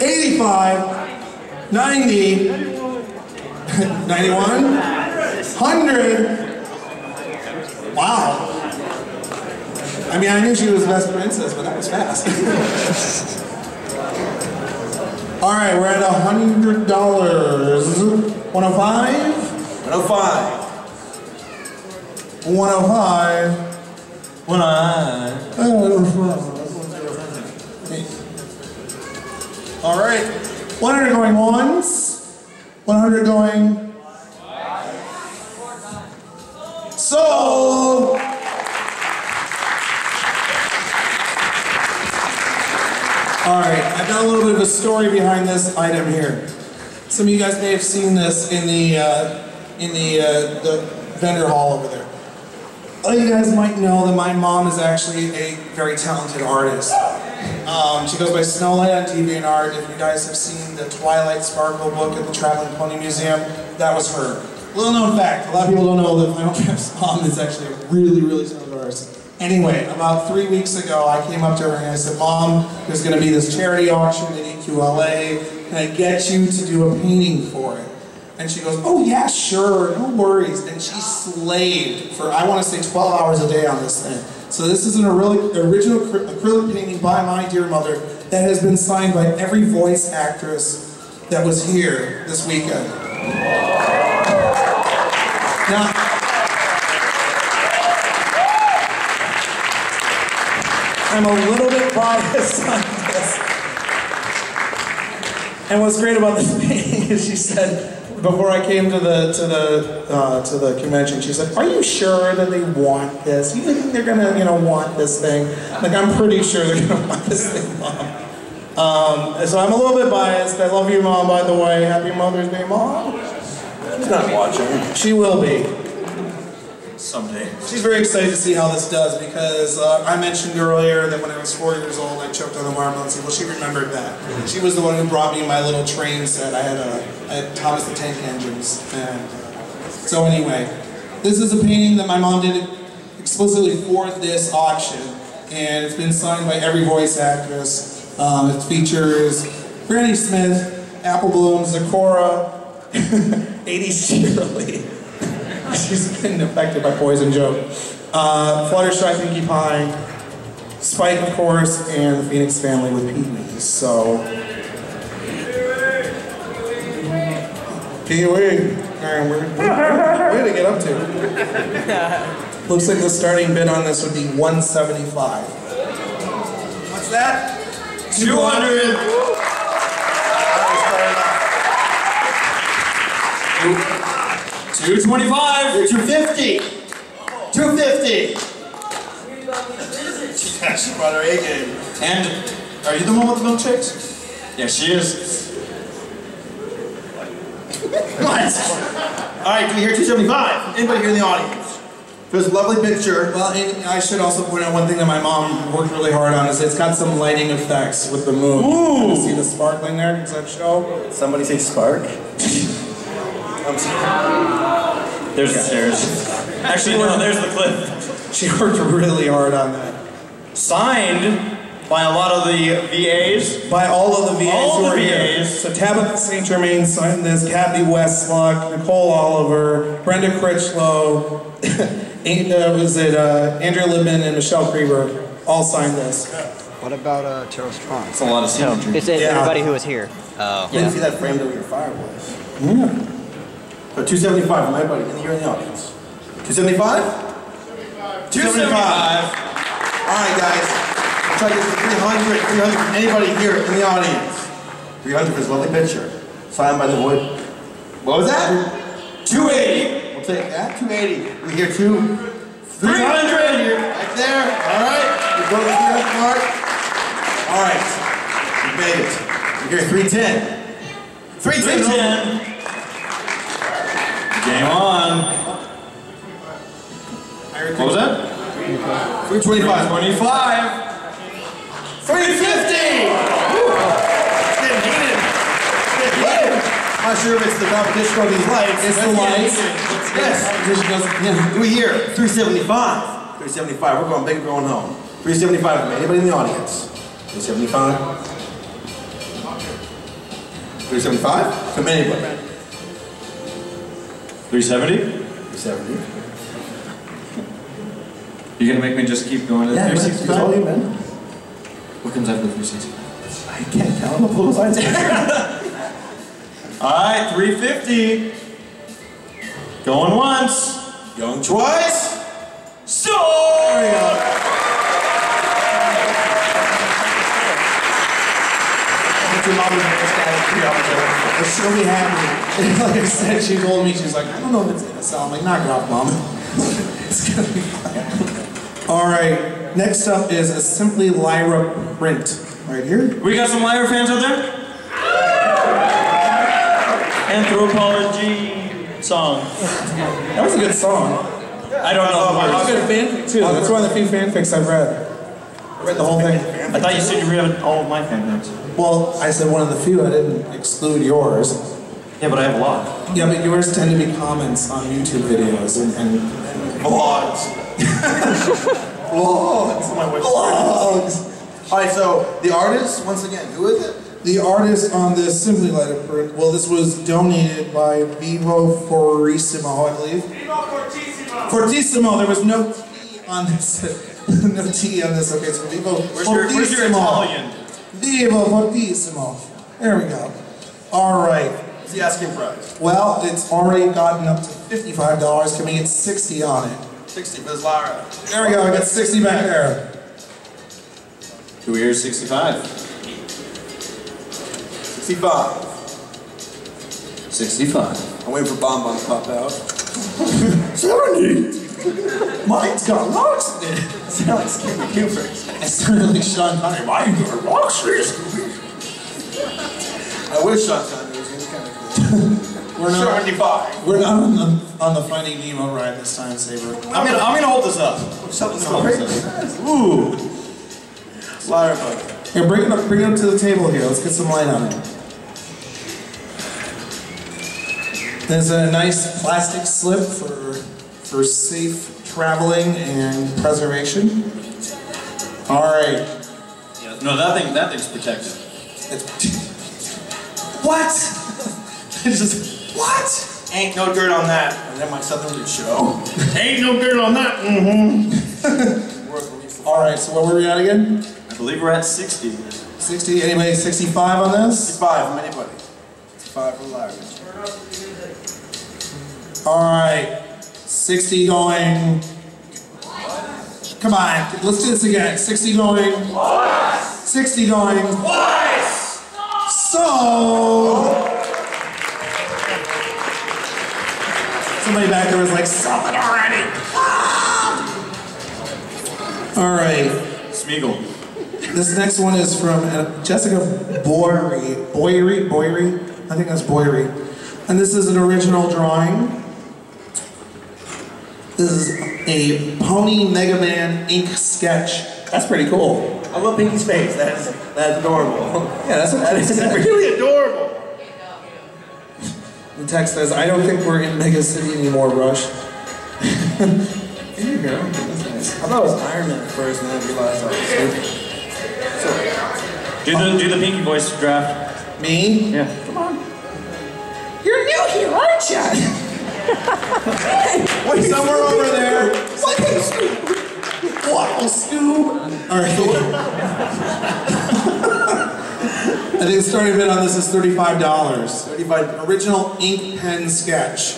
85. 90. 91. 100. Wow. I mean, I knew she was the best princess, but that was fast. All right, we're at $100. 105? 105. 105. 105. All right, 100 going once, 100 going. Sold! All right, I've got a little bit of a story behind this item here. Some of you guys may have seen this in the vendor hall over there. You guys might know that my mom is actually a very talented artist. She goes by Snowlight on TV and Art. If you guys have seen the Twilight Sparkle book at the Traveling Pony Museum, that was her. Little known fact, a lot of people don't know that Final Draft's mom is actually a really, really son of ours. Anyway, about 3 weeks ago, I came up to her and I said, Mom, there's going to be this charity auction at EQLA. Can I get you to do a painting for it? And she goes, oh yeah, sure, no worries. And she slaved for, I want to say, 12 hours a day on this thing. So this is an original acrylic painting by my dear mother that has been signed by every voice actress that was here this weekend. Now, I'm a little bit biased on this. And what's great about this painting is she said, before I came to the convention, she said, "Are you sure that they want this? You think they're gonna, want this thing?" Like, I'm pretty sure they're gonna want this thing, Mom. So I'm a little bit biased. I love you, Mom, by the way. Happy Mother's Day, Mom. She's not watching. She will be. Someday. She's very excited to see how this does because I mentioned earlier that when I was 4 years old, I choked on the watermelon seed. Well, she remembered that. She was the one who brought me my little train set. I had Thomas the Tank Engines. And so anyway, this is a painting that my mom did explicitly for this auction. And it's been signed by every voice actress. It features Granny Smith, Apple Bloom, Zakora, 80s Shirley. She's been affected by Poison Joe. Fluttershy, Pinkie Pie, Spike, of course, and the Phoenix family with Pee-wee. So, Pee-wee. Alright, where to get up to? Looks like the starting bid on this would be $175. What's that? 200. 225. 250. 250. She brought her A game. And are you the one with the milkshakes? Yeah, she is. What? All right, do we hear 275? Anybody here in the audience? There's a lovely picture. Well, and I should also point out one thing that my mom worked really hard on is it's got some lighting effects with the moon. Ooh. You see the sparkling there? Does that show? Somebody say spark? I'm sorry. There's the stairs. Actually, no, there's the cliff. She worked really hard on that. Signed by a lot of the VAs. By all of the VAs All who the are here. VAs. So Tabitha St. Germain signed this, Kathy Westluck, Nicole Oliver, Brenda Critchlow, Andrea Libman and Michelle Krieber all signed this. What about Cheryl Strong? It's a lot of scenery. It's everybody who was here. Oh. You didn't see that framed over your fireplace. Yeah. So 275 from everybody here in the audience. 275? 275. All right, guys. We'll try to get to 300. 300 from anybody here in the audience. 300 for this lovely picture. Signed by the void. What was that? 280. We'll take that. 280. We hear 300 here. Right there. All right. We go to the mark. All right. We made it. We hear 310. 310. Game on. What was that? 325. 25. 350! Getting heated. Not sure if it's the competition or these lights. It's the lights. Yes. Do we hear 375? 375. We're going big and going home. 375 from anybody in the audience. 375. 375 from anybody. 370? 370. You gonna make me just keep going to 365? It's all you, man. What comes after 360? I can't count. I'm gonna pull those lines in. Alright, 350. Going once. Going twice. So there we go. Your mom was She'll be happy. Like I said, she told me, she's like, I don't know if it's gonna sell. I'm like, knock it off, Mom. It's gonna be fine. All right, next up is a Simply Lyra print. Right here. we got some Lyra fans out there? Anthropology song. That was a good song. I don't know the It's a words. good fanfic too. That's one of the few fanfics I've read. I read the whole thing. I thought you said you read all of my fanfics. Well, I said one of the few. I didn't exclude yours. Yeah, but I have a lot. Yeah, but yours tend to be comments on YouTube videos and Vlogs. Vlogs. Vlogs. Alright, so the artist, once again, who is it? the artist on this Simply Lighted print, well, this was donated by Vivo Fortissimo, I believe. Vivo Fortissimo! Fortissimo, there was no T on this. No T on this. Okay, so Vivo Fortissimo. Where's your Italian? Vivo Fortissimo. There we go. All right. What's the asking price? Well, it's already gotten up to $55. Can we get 60 on it? 60 for this Lyra. There we go. I got 60 back there. Do we hear 65? 65. 65. I'm waiting for Bon Bon to pop out. 70. Mine's got rocks in it. Sound like Scooby Cooper. I sounded like Sean Connery. Mine's got rocks in it. I wish Sean Connery was kind of cool. We're not 75. We're not on the Finding Nemo ride this time, Saber. I'm gonna hold this up. Ooh. Lyra bug. Here, bring it up to the table here. Let's get some light on it. There's a nice plastic slip for safe traveling and preservation. All right. Yeah, no, that thing's protected. What? It's just what? Ain't no dirt on that. And then my Southern Roots show. Ain't no dirt on that. All right. So what were we at again? I believe we're at 60. 60. Anybody 65 on this? 65 from anybody. 65 from Lyra. All right, 60 going. Come on, let's do this again. 60 going. 60 going. So, somebody back there was like, something already. All right. Smeagol. This next one is from Jessica Boyery. I think that's Boyery. And this is an original drawing. This is a Pony Mega Man ink sketch. That's pretty cool. I love Pinkie's face. That's adorable. Yeah, that's really adorable. The text says, "I don't think we're in Mega City anymore, Rush." There you go. That's nice. I thought it was Iron Man at first, and then I realized I was Do the Pinkie voice draft. Me? Yeah. Come on. You're new here, aren't you? Wait, somewhere over there. Wow, Scoob. All right. I think the starting bid on this is $35. 35 original ink pen sketch.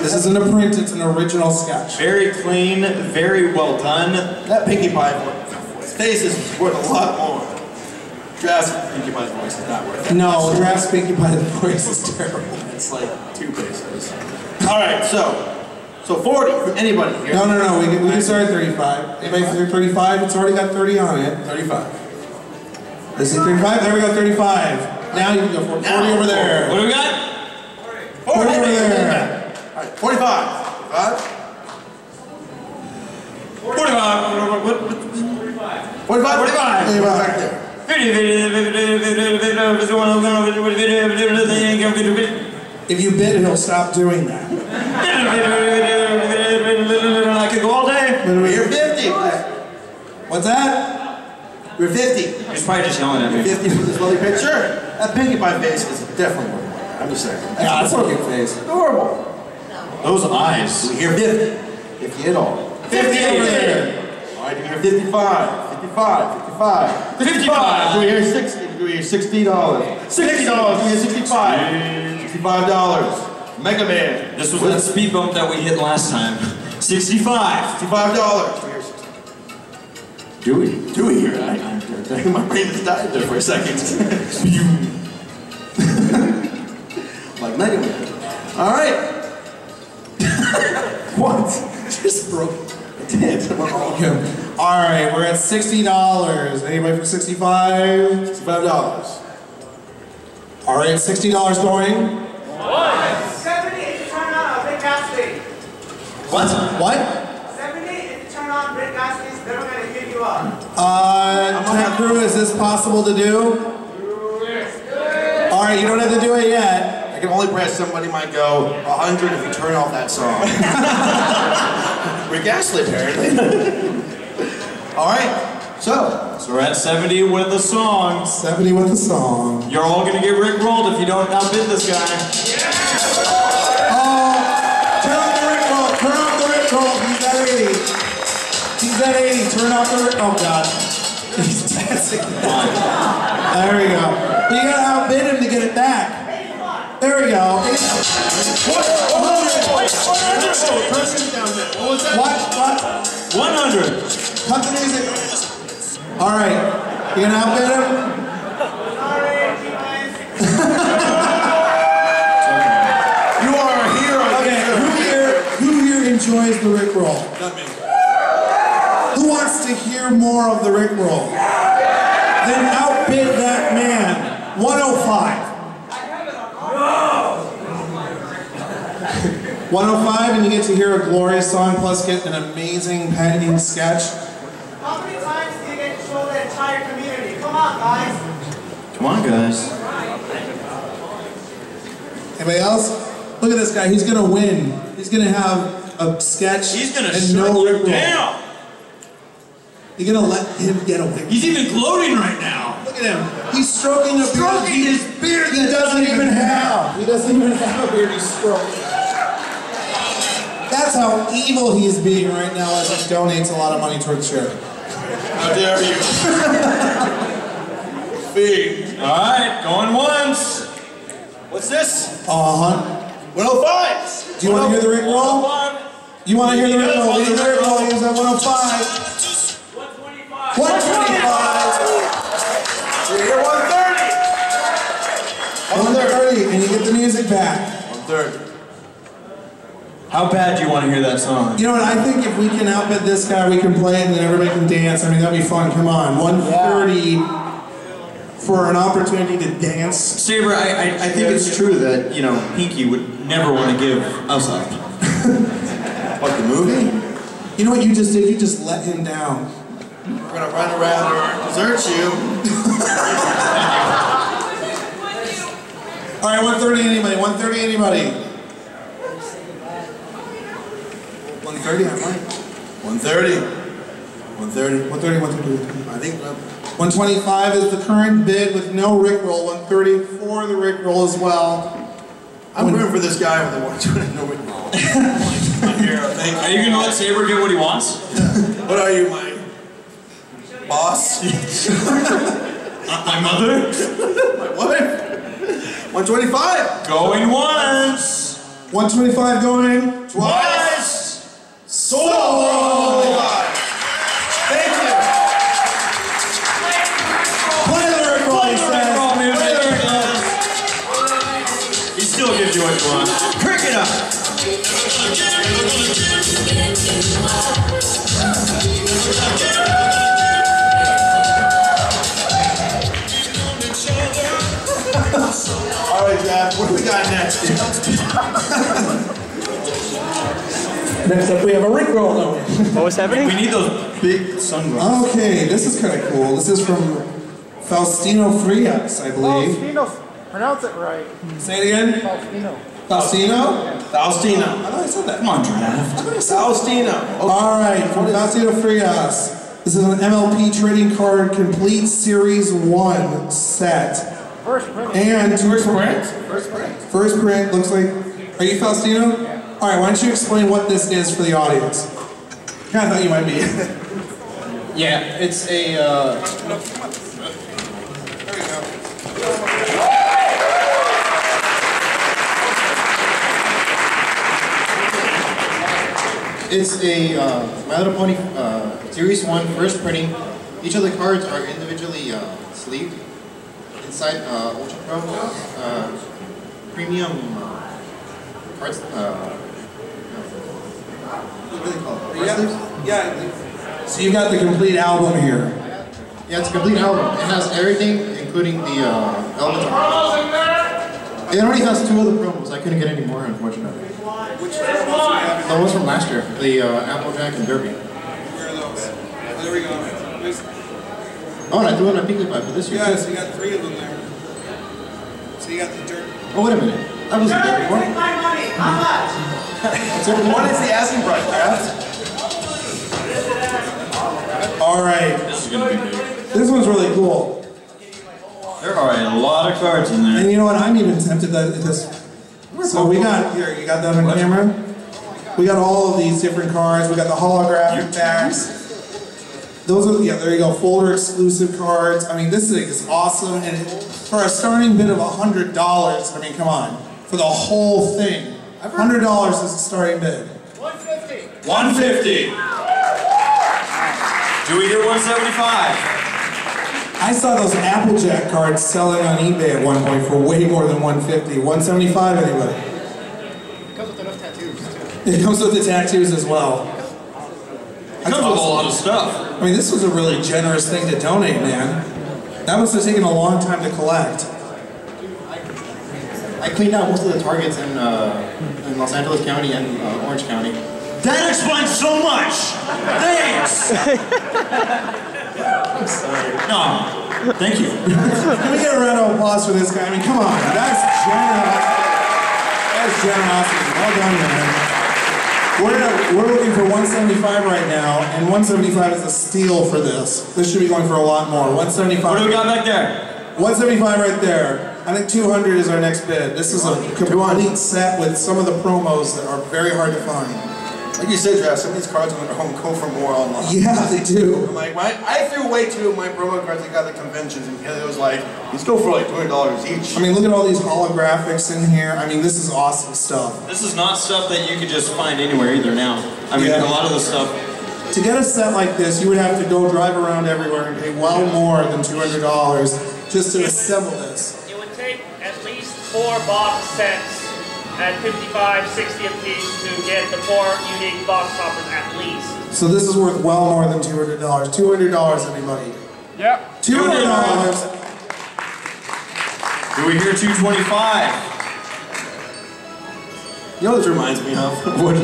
This isn't a print; it's an original sketch. Very clean, very well done. That Pinkie Pie face is worth a lot more. Drafts Pinkie Pie's voice is not worth it. No, Drafts Pinkie Pie's voice is terrible. It's like 2 pesos. All right, so 40 for anybody here. No. We can start at 35. Anybody for 35? It's already got 30 on it. 35. This is 35. There we go. 35. Now you can go for 40 over there. What do we got? 40 over there. All right, 45. 45. Back there. If you bid, he'll stop doing that. I could go all day. You're 50. What's that? We're 50. He's probably just yelling at me. 50 for this lovely picture. That Pinkie Pie face is definitely worth more. I'm just saying. Yeah, that's a good face. Adorable. Those eyes. We hear 50. 50 at all. 50 over there. All right, do we hear 55? 55. 55. Do we hear 60? Do we hear $60? $60. Do we hear 65? $65. Mega Man. This was that speed bump that we hit last time. 65. $65. Do we hear it? My brain just died there for a second. Like Mega Man. All right. What? Just broke. It did. All right, we're at $60. Anybody for 65? $65. All right, $60 going. 70 if you turn on a big gas station. What? 70 if you turn on big gas stations, they're not going to heat you up. Tech crew, is this possible to do? All right, you don't have to do it yet. I can only press somebody might go 100 if you turn off that song. We're gaslit, apparently. All right. So we're at 70 with the song. 70 with the song. You're all gonna get rickrolled if you don't outbid this guy. Oh, turn off the rickroll. Turn off the rickroll. He's at 80. He's at 80. Turn off the rickroll. Oh God. He's dancing. There we go. But you gotta outbid him to get it back. There we go. 100. What? 100. Cut the music. All right, you gonna outbid him? You are a hero. Okay, who here enjoys the Rickroll? Not me. Who wants to hear more of the Rickroll? Then outbid that man. 105. 105, and you get to hear a glorious song plus get an amazing painting sketch. How many times do you get to show the entire community? Come on, guys. Come on, guys. Anybody else? Look at this guy. He's gonna win. He's gonna have a sketch. He's gonna and no shut you Rickroll. down. You're gonna let him get away. He's even gloating right now. Look at him. He's stroking a beard. his beard. He doesn't even have. He doesn't even have a beard. He's stroking. That's how evil he is being right now as he donates a lot of money towards charity. How dare you? Fee. All right, going once. What's this? 105. Do you want to hear the Rickroll? You want to hear the Rickroll? Here's the Rickroll. Here's that 105. 125. 125. You're here 130. 130, and you get the music back. 130. How bad do you want to hear that song? You know what, I think if we can outbid this guy, we can play it and then everybody can dance. I mean, that'd be fun. Come on. 130 for an opportunity to dance. Saber, I think it's true that, you know, Pinkie would never want to give us up. What, the movie? You know what you just did? You just let him down. We're gonna run around and desert you. All right, 130 anybody? 130 anybody? 130, I might. 130. 130. 130, 130. I think 125 is the current bid with no Rickroll. 130 for the Rickroll as well. I'm rooting for this guy with the 120. No Rickroll. My hero. Thank you. Are you going to let Saber get what he wants? What are you, my boss? My mother? My wife? 125. Going once. 125 going twice. Sold! Thank you. Play the Rickroll, he says. Play the Rickroll. He still gives you what you want. Crank it up. All right, Jeff, what do we got next? Next up, we have a Rickroll going. What was happening? We need those big sunglasses. Okay, this is kind of cool. This is from Faustino Frias, I believe. Faustino, pronounce it right. Say it again. Faustino. Faustino? Faustino. I thought I said that. Come on, Draft. Faustino. All right, from Faustino Frias. This is an MLP trading card complete series 1 set. First print. And First print. First print looks like. Are you Faustino? Yeah. All right, why don't you explain what this is for the audience? Kind of thought you might be. Yeah, it's a. There we go. It's a My Little Pony Series 1 first printing. Each of the cards are individually sleeved inside Ultra Pro premium cards. What do they call it? Yeah. So you got the complete album here. Yeah, it's a complete album. It has everything, including the elements. It already has 2 other promos. I couldn't get any more, unfortunately. Which promos? The ones from last year, the Applejack and Derpy. Where are those? There we go. Oh, and I threw in a Pinkie Pie for this year. Yeah, so you got 3 of them there. So you got the dirt. Oh, wait a minute. That was a good one. Take my money. How much? What is the asking price, Travis? All right. This is gonna be big. This one's really cool. There are a lot of cards in there. And you know what? I'm even tempted that this. So we got here. You got that on camera. We got all of these different cards. We got the holographic backs. Those are there you go. Folder exclusive cards. I mean, this thing is awesome. And for a starting bid of $100, I mean, come on, for the whole thing, $100 is the starting bid. 150. 150. Do we hear 175? I saw those Applejack cards selling on eBay at one point for way more than 150. 175, anybody? It comes with enough tattoos, too. It comes with the tattoos as well. It comes with a lot of stuff. I mean, this was a really generous thing to donate, man. That must have taken a long time to collect. I cleaned out most of the targets in Los Angeles County and Orange County. That explains so much! Thanks! No, thank you. Can we get a round of applause for this guy? I mean, come on, that's generosity. That's generosity. Well done, man. We're looking for 175 right now, and 175 is a steal for this. This should be going for a lot more. 175. What do we got back there? 175 right there. I think 200 is our next bid. This is a complete set with some of the promos that are very hard to find. Like you said, Travis, some of these cards on their home go for more online. Yeah, they do. I'm like, I threw away 2 of my promo cards I got at the conventions, and Kelly was like, these go for like $20 each. I mean, look at all these holographics in here. I mean, this is awesome stuff. This is not stuff that you could just find anywhere either now. I mean, a lot of the stuff. To get a set like this, you would have to go drive around everywhere and pay well more than $200 just to assemble this. It would take at least 4 box sets at $55, $60 a piece to get the 4 unique box toppers at least. So this is worth well more than $200. $200, anybody? Yep. $200. Do we hear 225? You know what this reminds me of? What?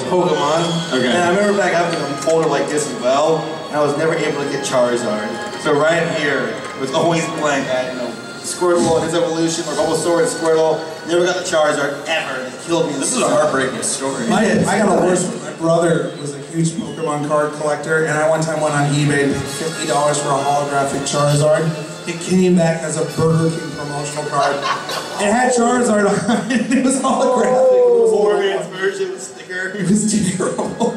Pokemon. Okay. And I remember back having a folder like this as well, and I was never able to get Charizard. So right here was always blank. I had, Squirtle and his evolution, or Bulbasaur and Squirtle. Never got the Charizard ever. It killed me. This is a heartbreaking story. I got a worse one. My brother was a huge Pokemon card collector, and I one time went on eBay and paid $50 for a holographic Charizard. It came back as a Burger King promotional card. It had Charizard on it. It was holographic. It was Four-man's version with sticker. It was terrible.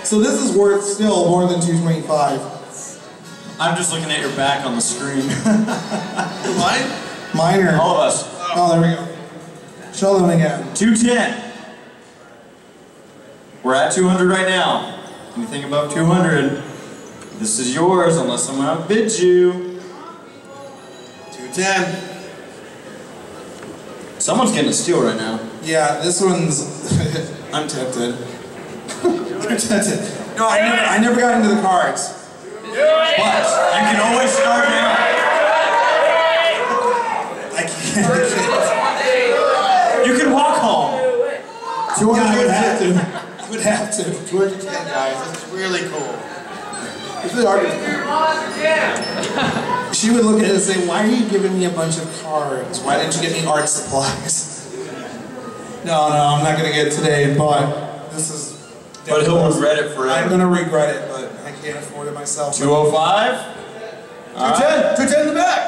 So this is worth still more than $225. I'm just looking at your back on the screen. Mine? Mine or all of us. Oh, there we go. Show them again. 210. We're at 200 right now. Anything above 200, this is yours unless someone outbids you. 210. Someone's getting a steal right now. Yeah, this one's. I'm tempted. I'm tempted. No, I never got into the cards. But you can always start now. I can't. You can walk home. 200. Yeah, I would have to. 210, guys. This is really cool. It's really hard to She would look at it and say, why are you giving me a bunch of cards? Why didn't you get me art supplies? No, I'm not going to get it today, but this is... But he'll regret it forever. I'm going to regret it, but I can't afford it myself. 205? 210. 210 in the back.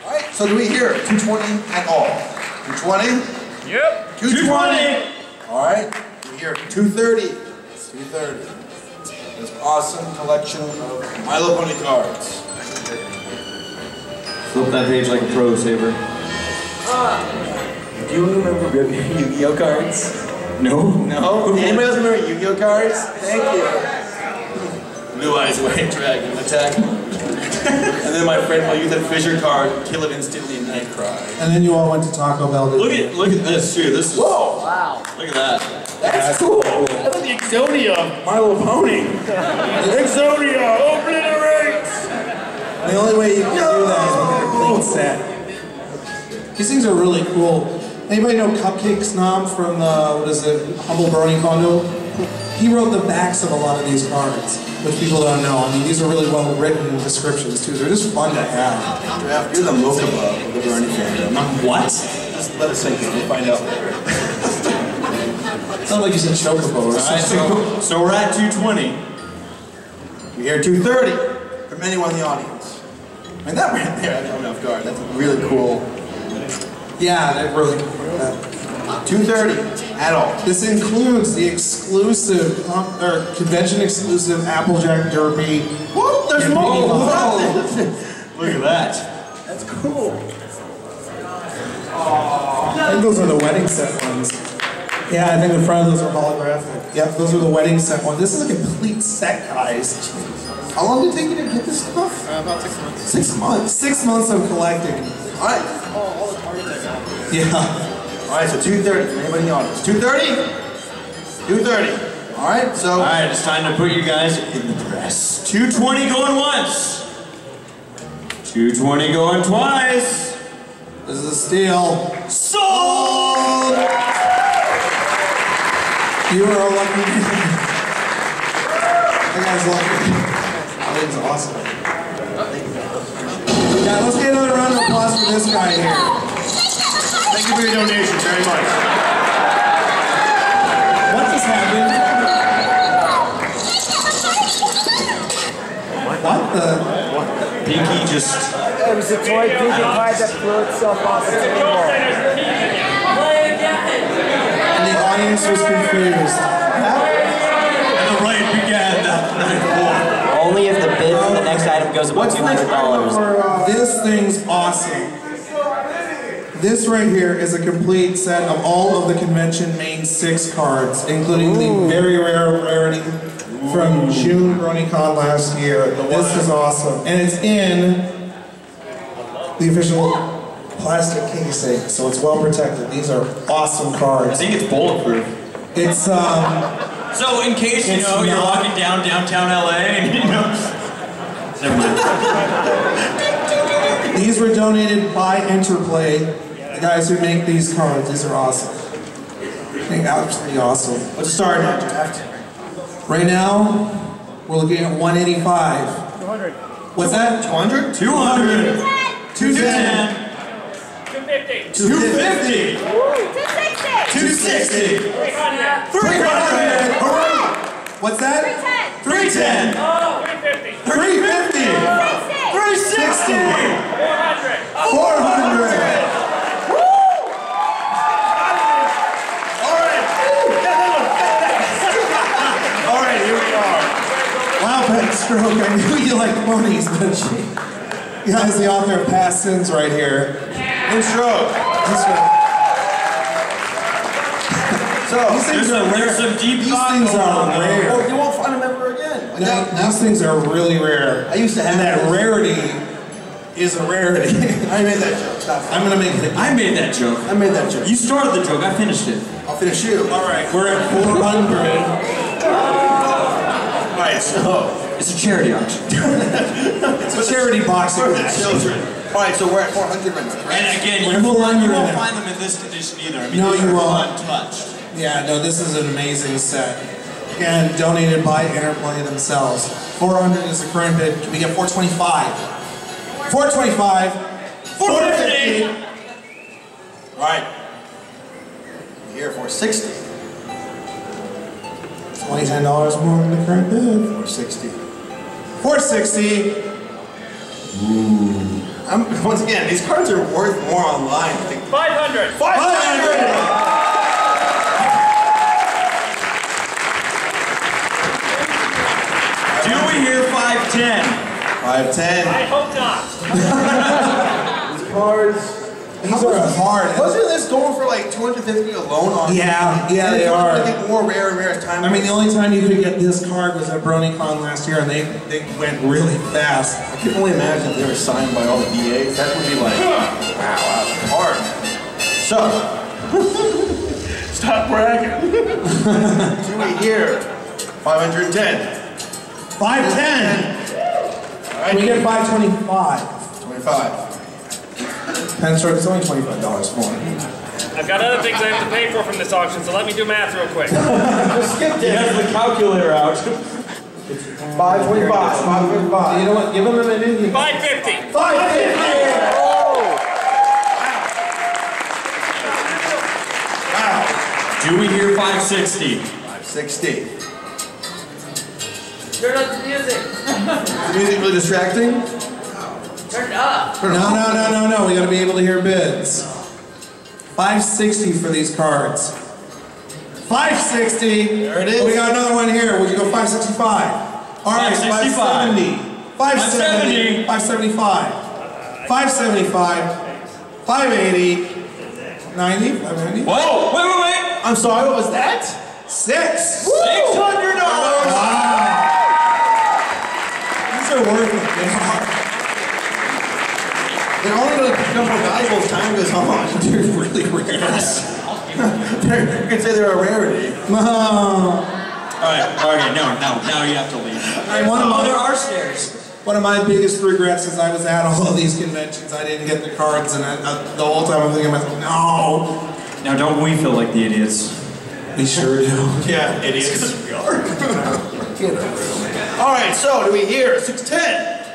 All right, so do we hear 220 at all? 220? Yep. 220. All right, we hear 230. 230. This awesome collection of My Little Pony cards. Flip that page like a pro saver. Do you remember Yu-Gi-Oh cards? No. No? Anybody else remember Yu-Gi-Oh cards? Thank you. Blue Eyes White Dragon attack. And then my friend will use that Fisher card, kill it instantly, and I cry. And then you all went to Taco Bell. Look at this too. This is whoa! Wow. Look at that. That's cool. That's like the Exodia of My Little Pony. Exodia, obliterates! The only way you can do that is with a complete set. These things are really cool. Anybody know Cupcake Snob from the, what is it, Humble Brony Bundle? He wrote the backs of a lot of these cards, which people don't know. I mean, these are really well written descriptions too. They're just fun to have. You're the Mocha of the Brony fandom. What? just let it sink in. We'll find out later. Sounds like you said chocobo or something. Alright, so we're at 220. We hear 230 from anyone in the audience. And that right there, I caught me off guard. That's really cool. Yeah, that really. 230 at all. This includes the exclusive, or convention-exclusive Applejack Derpy. What? There's more. Look at that. That's cool. I think those are the wedding set ones. Yeah, I think the front of those are holographic. Yep, those are the wedding set ones. This is a complete set, guys. How long did it take you to get this stuff? About 6 months. 6 months. 6 months of collecting. All right. All the targets I got. Yeah. All right, so 230 from anybody in the audience. 230? 230. All right, so. All right, it's time to put you guys in the press. 220 going once. 220 going twice. This is a steal. Sold! You are lucky. That guy's lucky. That thing's awesome. Yeah, let's get another round of applause for this guy here. Thank you for your donation very much. What just happened? What the? Pinkie just... It was a toy Pinkie Pie that blew itself off the table. And the audience was confused. And the raid began that night war. Only if the bid for the next item goes above $200. This thing's awesome. This right here is a complete set of all of the convention main 6 cards, including the very rare rarity from June BronyCon last year. This is awesome. And it's in the official plastic casing, so it's well protected. These are awesome cards. I think it's bulletproof. It's, So in case, you know, you're walking down downtown LA and, you know... Never mind. These were donated by Interplay, the guys who make these cards. These are awesome. I think absolutely awesome. What's the start now, draft? Right now, we're looking at 185. 200. What's that? 200? 200. 250. 210. 250. 260. 300. 300. What's that? 310. 350. 350. 360. 400. 400. All right, here we are. Wow, Pet Stroke, I knew you liked ponies, but she... You guys, the author of Past Sins right here. In stroke. So, these things are rare. There's some deep These things are rare. Oh, you won't find them ever again. No, these things are really rare. I used to have and that rarity is a rarity. I made that joke. Stop. I'm gonna make it. I made that joke. I made that joke. You started the joke, I finished it. I'll finish you. All right, we're at 400. All right, so it's a charity auction. It's a charity boxing for the match. children. All right, so we're at 400 right now. And again, you won't find them in this condition either. I mean, No, these you are won't. untouched. Yeah, no, this is an amazing set. Again, donated by Interplay themselves. 400 is the current bid. Can we get 425? 425. 450. All right. Here, 460. It's only $10 more than the current bid. 460. 460. Once again, these cards are worth more online. 500. 500. Do we hear 510? 510. I hope not. These cards. These are hard. Wasn't this going for like 250 alone on? Yeah, And they are. I think more rare and rare as time. I mean, the only time you could get this card was at BronyCon last year, and they went really fast. I can only imagine if they were signed by all the VAs. That would be like, wow, hard. So, stop bragging. Do we hear 510? 510. All right, We get 525. 25. Pen Stroke, it's only $25 more. I've got other things I have to pay for from this auction, so let me do math real quick. Just skip He it. has the calculator out. 525. 525. You know what? Give them a minute. 550. 550. Do we hear 560? 560. Turn up the music. Is the music really distracting? Turn it up. No. We gotta be able to hear bids. 560 for these cards. 560. There it is. We got another one here. Would you go 565? All right, 570. 570. 575. 575. 580. 90. 590. What? Wait. I'm sorry, what was that? $600. Wow. These are worth it. They're only going to become more valuable as time goes on. They're really rare. You can say they're a rarity. Alright, okay, no, now you have to leave. There are stairs. One of my biggest regrets is I was at all of these conventions. I didn't get the cards, and the whole time I'm thinking to myself, no. Now, don't we feel like the idiots? We sure do. Yeah, idiots. We are. Alright, so do we hear 610?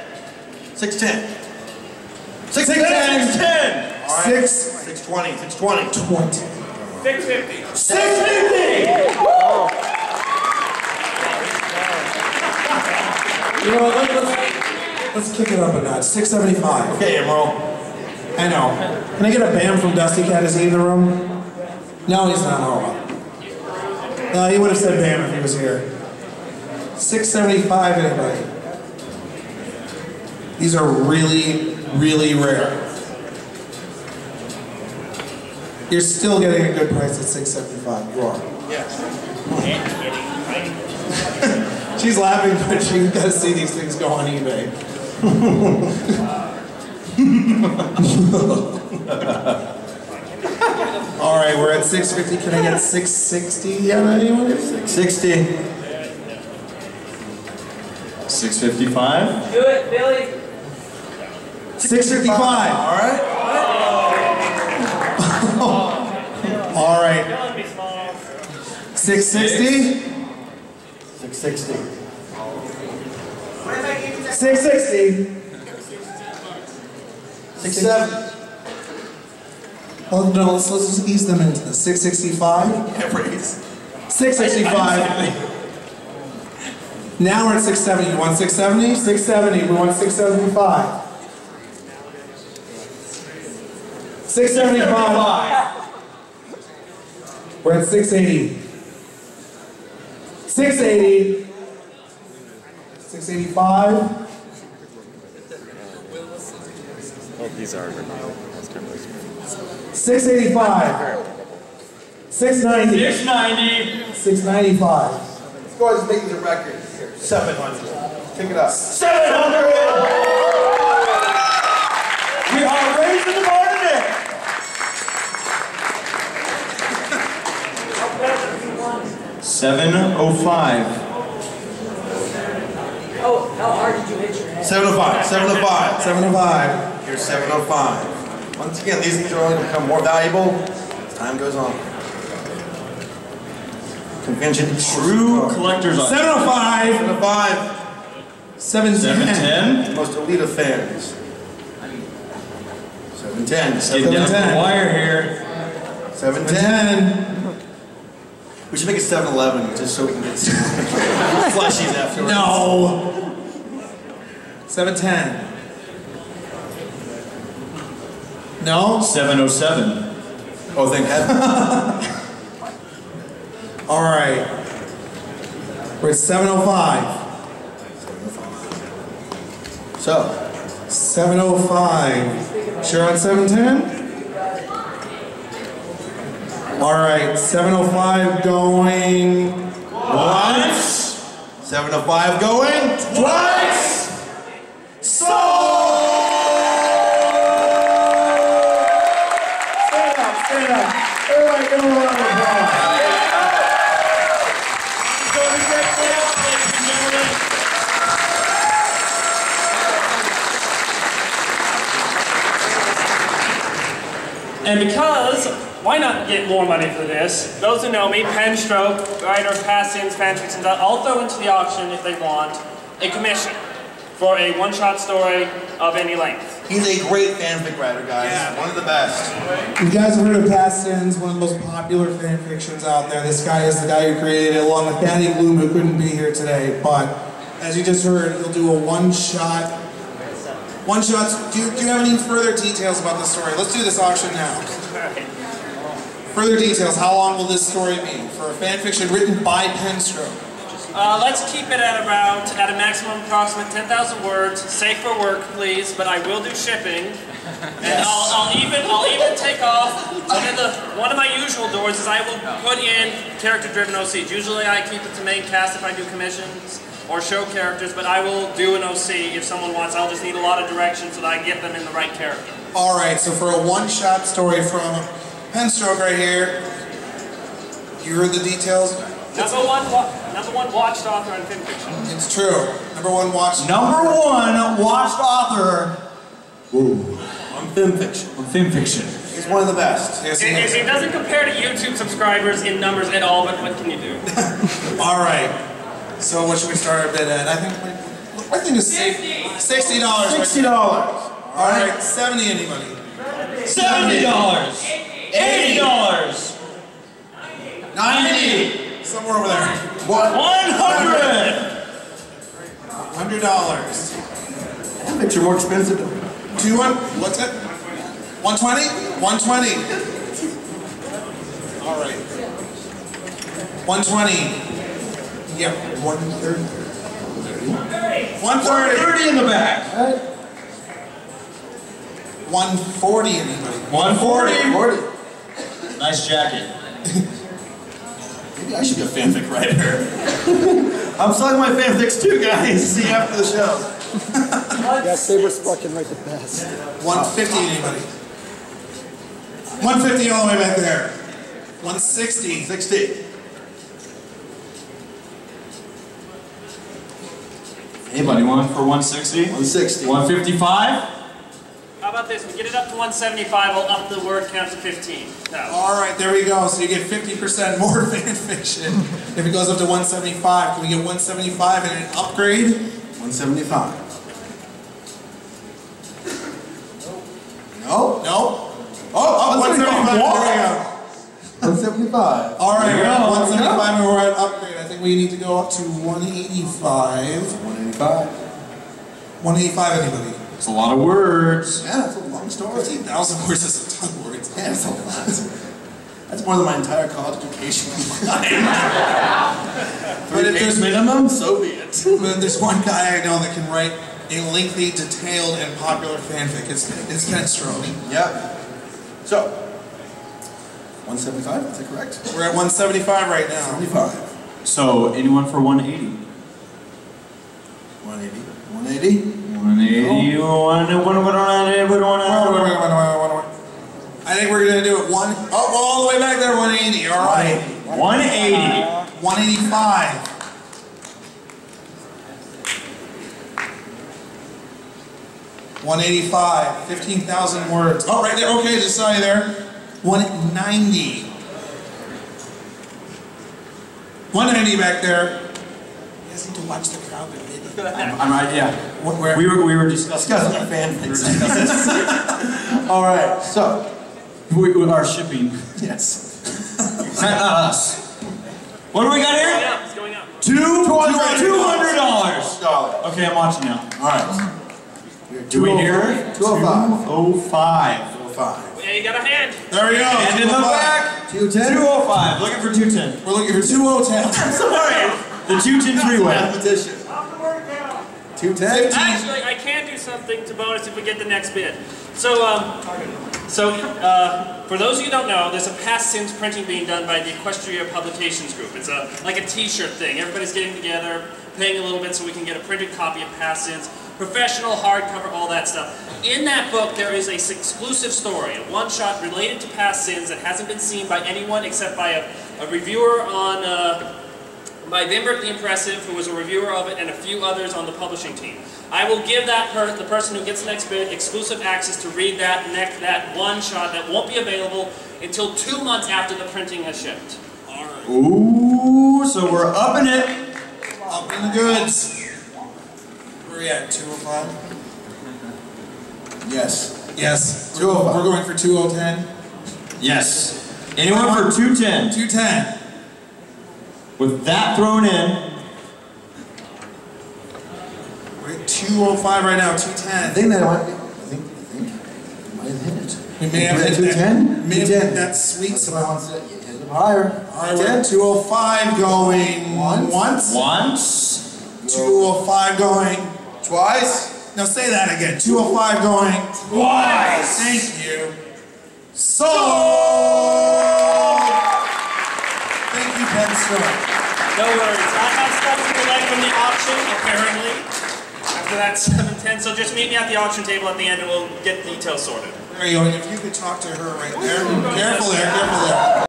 610. 610. 610. All right. 620. 620. 650. 650. You know what, let's kick it up a notch. 675. Okay, Emerald. I know. Can I get a bam from Dusty Cat? Is he in the room? No, he's not. Oh, well. He would have said bam if he was here. 675, anybody? These are really, really rare. You're still getting a good price at 675. You are. Yes. She's laughing, but you gotta see these things go on eBay. All right, we're at 650. Can I get 660? Yeah, anyone? 660. 655? Do it, Billy. 655. All right. All right. 660. 660. 660. 67. Oh no, let's just ease them into this. 665. Yeah, please. 665. Now we're at 670. You want 670? 670. We want 675. 675. We're at 680. 680. 685. Oh, these are 685. 690. 690. 695. Let's go ahead and make these a record. Here, 700. Pick it up. 700! We are raising the bar today. 705. Oh, how hard did you hit your head? 705. 705. 705. Here's 705. Once again, these things are only going to become more valuable as time goes on. Convention. True collector's item. 705. 705. 710. Most elite of fans. 710. Getting down to the wire here. 710. We should make it 7-Eleven just so we can get flashies afterwards. No. 710. No. 707. Oh, thank heaven. All right. We're at 705. So. 705. Sure on 710? All right, 705 going once. 705 going twice. Sold! Stand up, stand up. Everybody give them a round of applause. And because, why not get more money for this? Those who know me, pen stroke, writer, pass-ins, fan tricks, and that, I'll throw into the auction if they want a commission. for a one-shot story of any length. He's a great fanfic writer, guys. Yeah. One of the best. You guys have heard of Past Sins, one of the most popular fan fictions out there. This guy is the guy who created it, along with Patty Bloom, who couldn't be here today. But as you just heard, he'll do a one-shot. Do you have any further details about the story? Let's do this auction now. Further details. How long will this story be for a fan fiction written by Penstroke? Let's keep it at a maximum approximate 10,000 words. Safe for work, please, but I will do shipping. And I'll even take off. One of my usual doors is I will put in character-driven OCs. Usually I keep it to main cast if I do commissions or show characters, but I will do an OC if someone wants. I'll just need a lot of direction so that I get them in the right character. All right, so for a one-shot story from Penstroke right here, you heard the details? Number one watched author on fan fiction. It's true. Number one watched author. Ooh. On film fiction. On film fiction. He's one of the best. Yes, it doesn't compare to YouTube subscribers in numbers at all, but what can you do? All right. So what should we start our bid at? I think it's $60. $60. All right. 70. Anybody? $70. $80. 90. Somewhere over there. $100. That makes you more expensive. What's it? 120? 120. All right. 120. Yep. 130. 130 in the back. 140. Anybody? 140. Nice jacket. Maybe I should be a fanfic writer. I'm selling my fanfics too, guys. See you after the show. Yeah, Saber Spark can write the best. 150. Anybody? 150 all the way back there. 160. 60. Anybody want for 160? 160. 155? How about this? We get it up to 175, I'll up the word count to 15. All right, there we go. So you get 50% more fan fiction. If it goes up to 175, can we get 175 and an upgrade? 175. No? No? Oh, 175. There we go. 175. All right, we're at 175 and we're at upgrade. I think we need to go up to 185. 185. 185, anybody? It's a lot of words. Yeah, that's a long story. 15,000 words is a ton of words. Yeah, that's a lot. That's more than my entire college education combined. But if there's minimum, so be it. But there's one guy I know that can write a lengthy, detailed, and popular fanfic. It's Penstroke. Yep. So, 175, is that correct? We're at 175 right now. 75. So, anyone for 180? 180. 180? 180. I think we're gonna do it all the way back there, 180. All right. 180. 185. 185. 15,000 words. Oh, right there. Okay, just saw you there. 190. 190 back there. You guys need to watch the crowd. I'm right, yeah. We were discussing fanfics. All right, so we are shipping. Yes. Not us. What do we got here? It's going up. $200. Okay, I'm watching now. All right. Do we hear it? 205. 205. 205. Yeah, you got a hand. There we go. And in the back. 210. 205. Looking for 210. We're looking for 210. Sorry. The 210 freeway. Mathematician. 210. Actually, I can do something to bonus if we get the next bid. So, for those of you who don't know, there's a Past Sins printing being done by the Equestria Publications Group. It's like a t-shirt thing. Everybody's getting together, paying a little bit so we can get a printed copy of Past Sins. Professional, hardcover, all that stuff. In that book, there is an exclusive story, a one-shot related to Past Sins that hasn't been seen by anyone except by a reviewer on, by Vimbrick the Impressive, who was a reviewer of it, and a few others on the publishing team. I will give the person who gets the next bid exclusive access to read that one-shot that won't be available until 2 months after the printing has shipped. All right. Ooh, so we're upping it. Up in the goods. Where are we at? 205? Yes. Yes. 205. We're going for 2010? Yes. Anyone for 210? 210. With that thrown in. We're at 205 right now, 210. I think that might be. I think we might have hit it. We may have hit 210. May have hit that sweet spot. Hit it higher. Alright, we're at 205 going once. 205 going twice. Now say that again. 205 going twice. Thank you. Sold! Thank you, Penn Store. No worries. I have stuff to collect from the auction, apparently, after that 7:10. So just meet me at the auction table at the end and we'll get details sorted. There you go. And if you could talk to her right there. Careful there, careful there.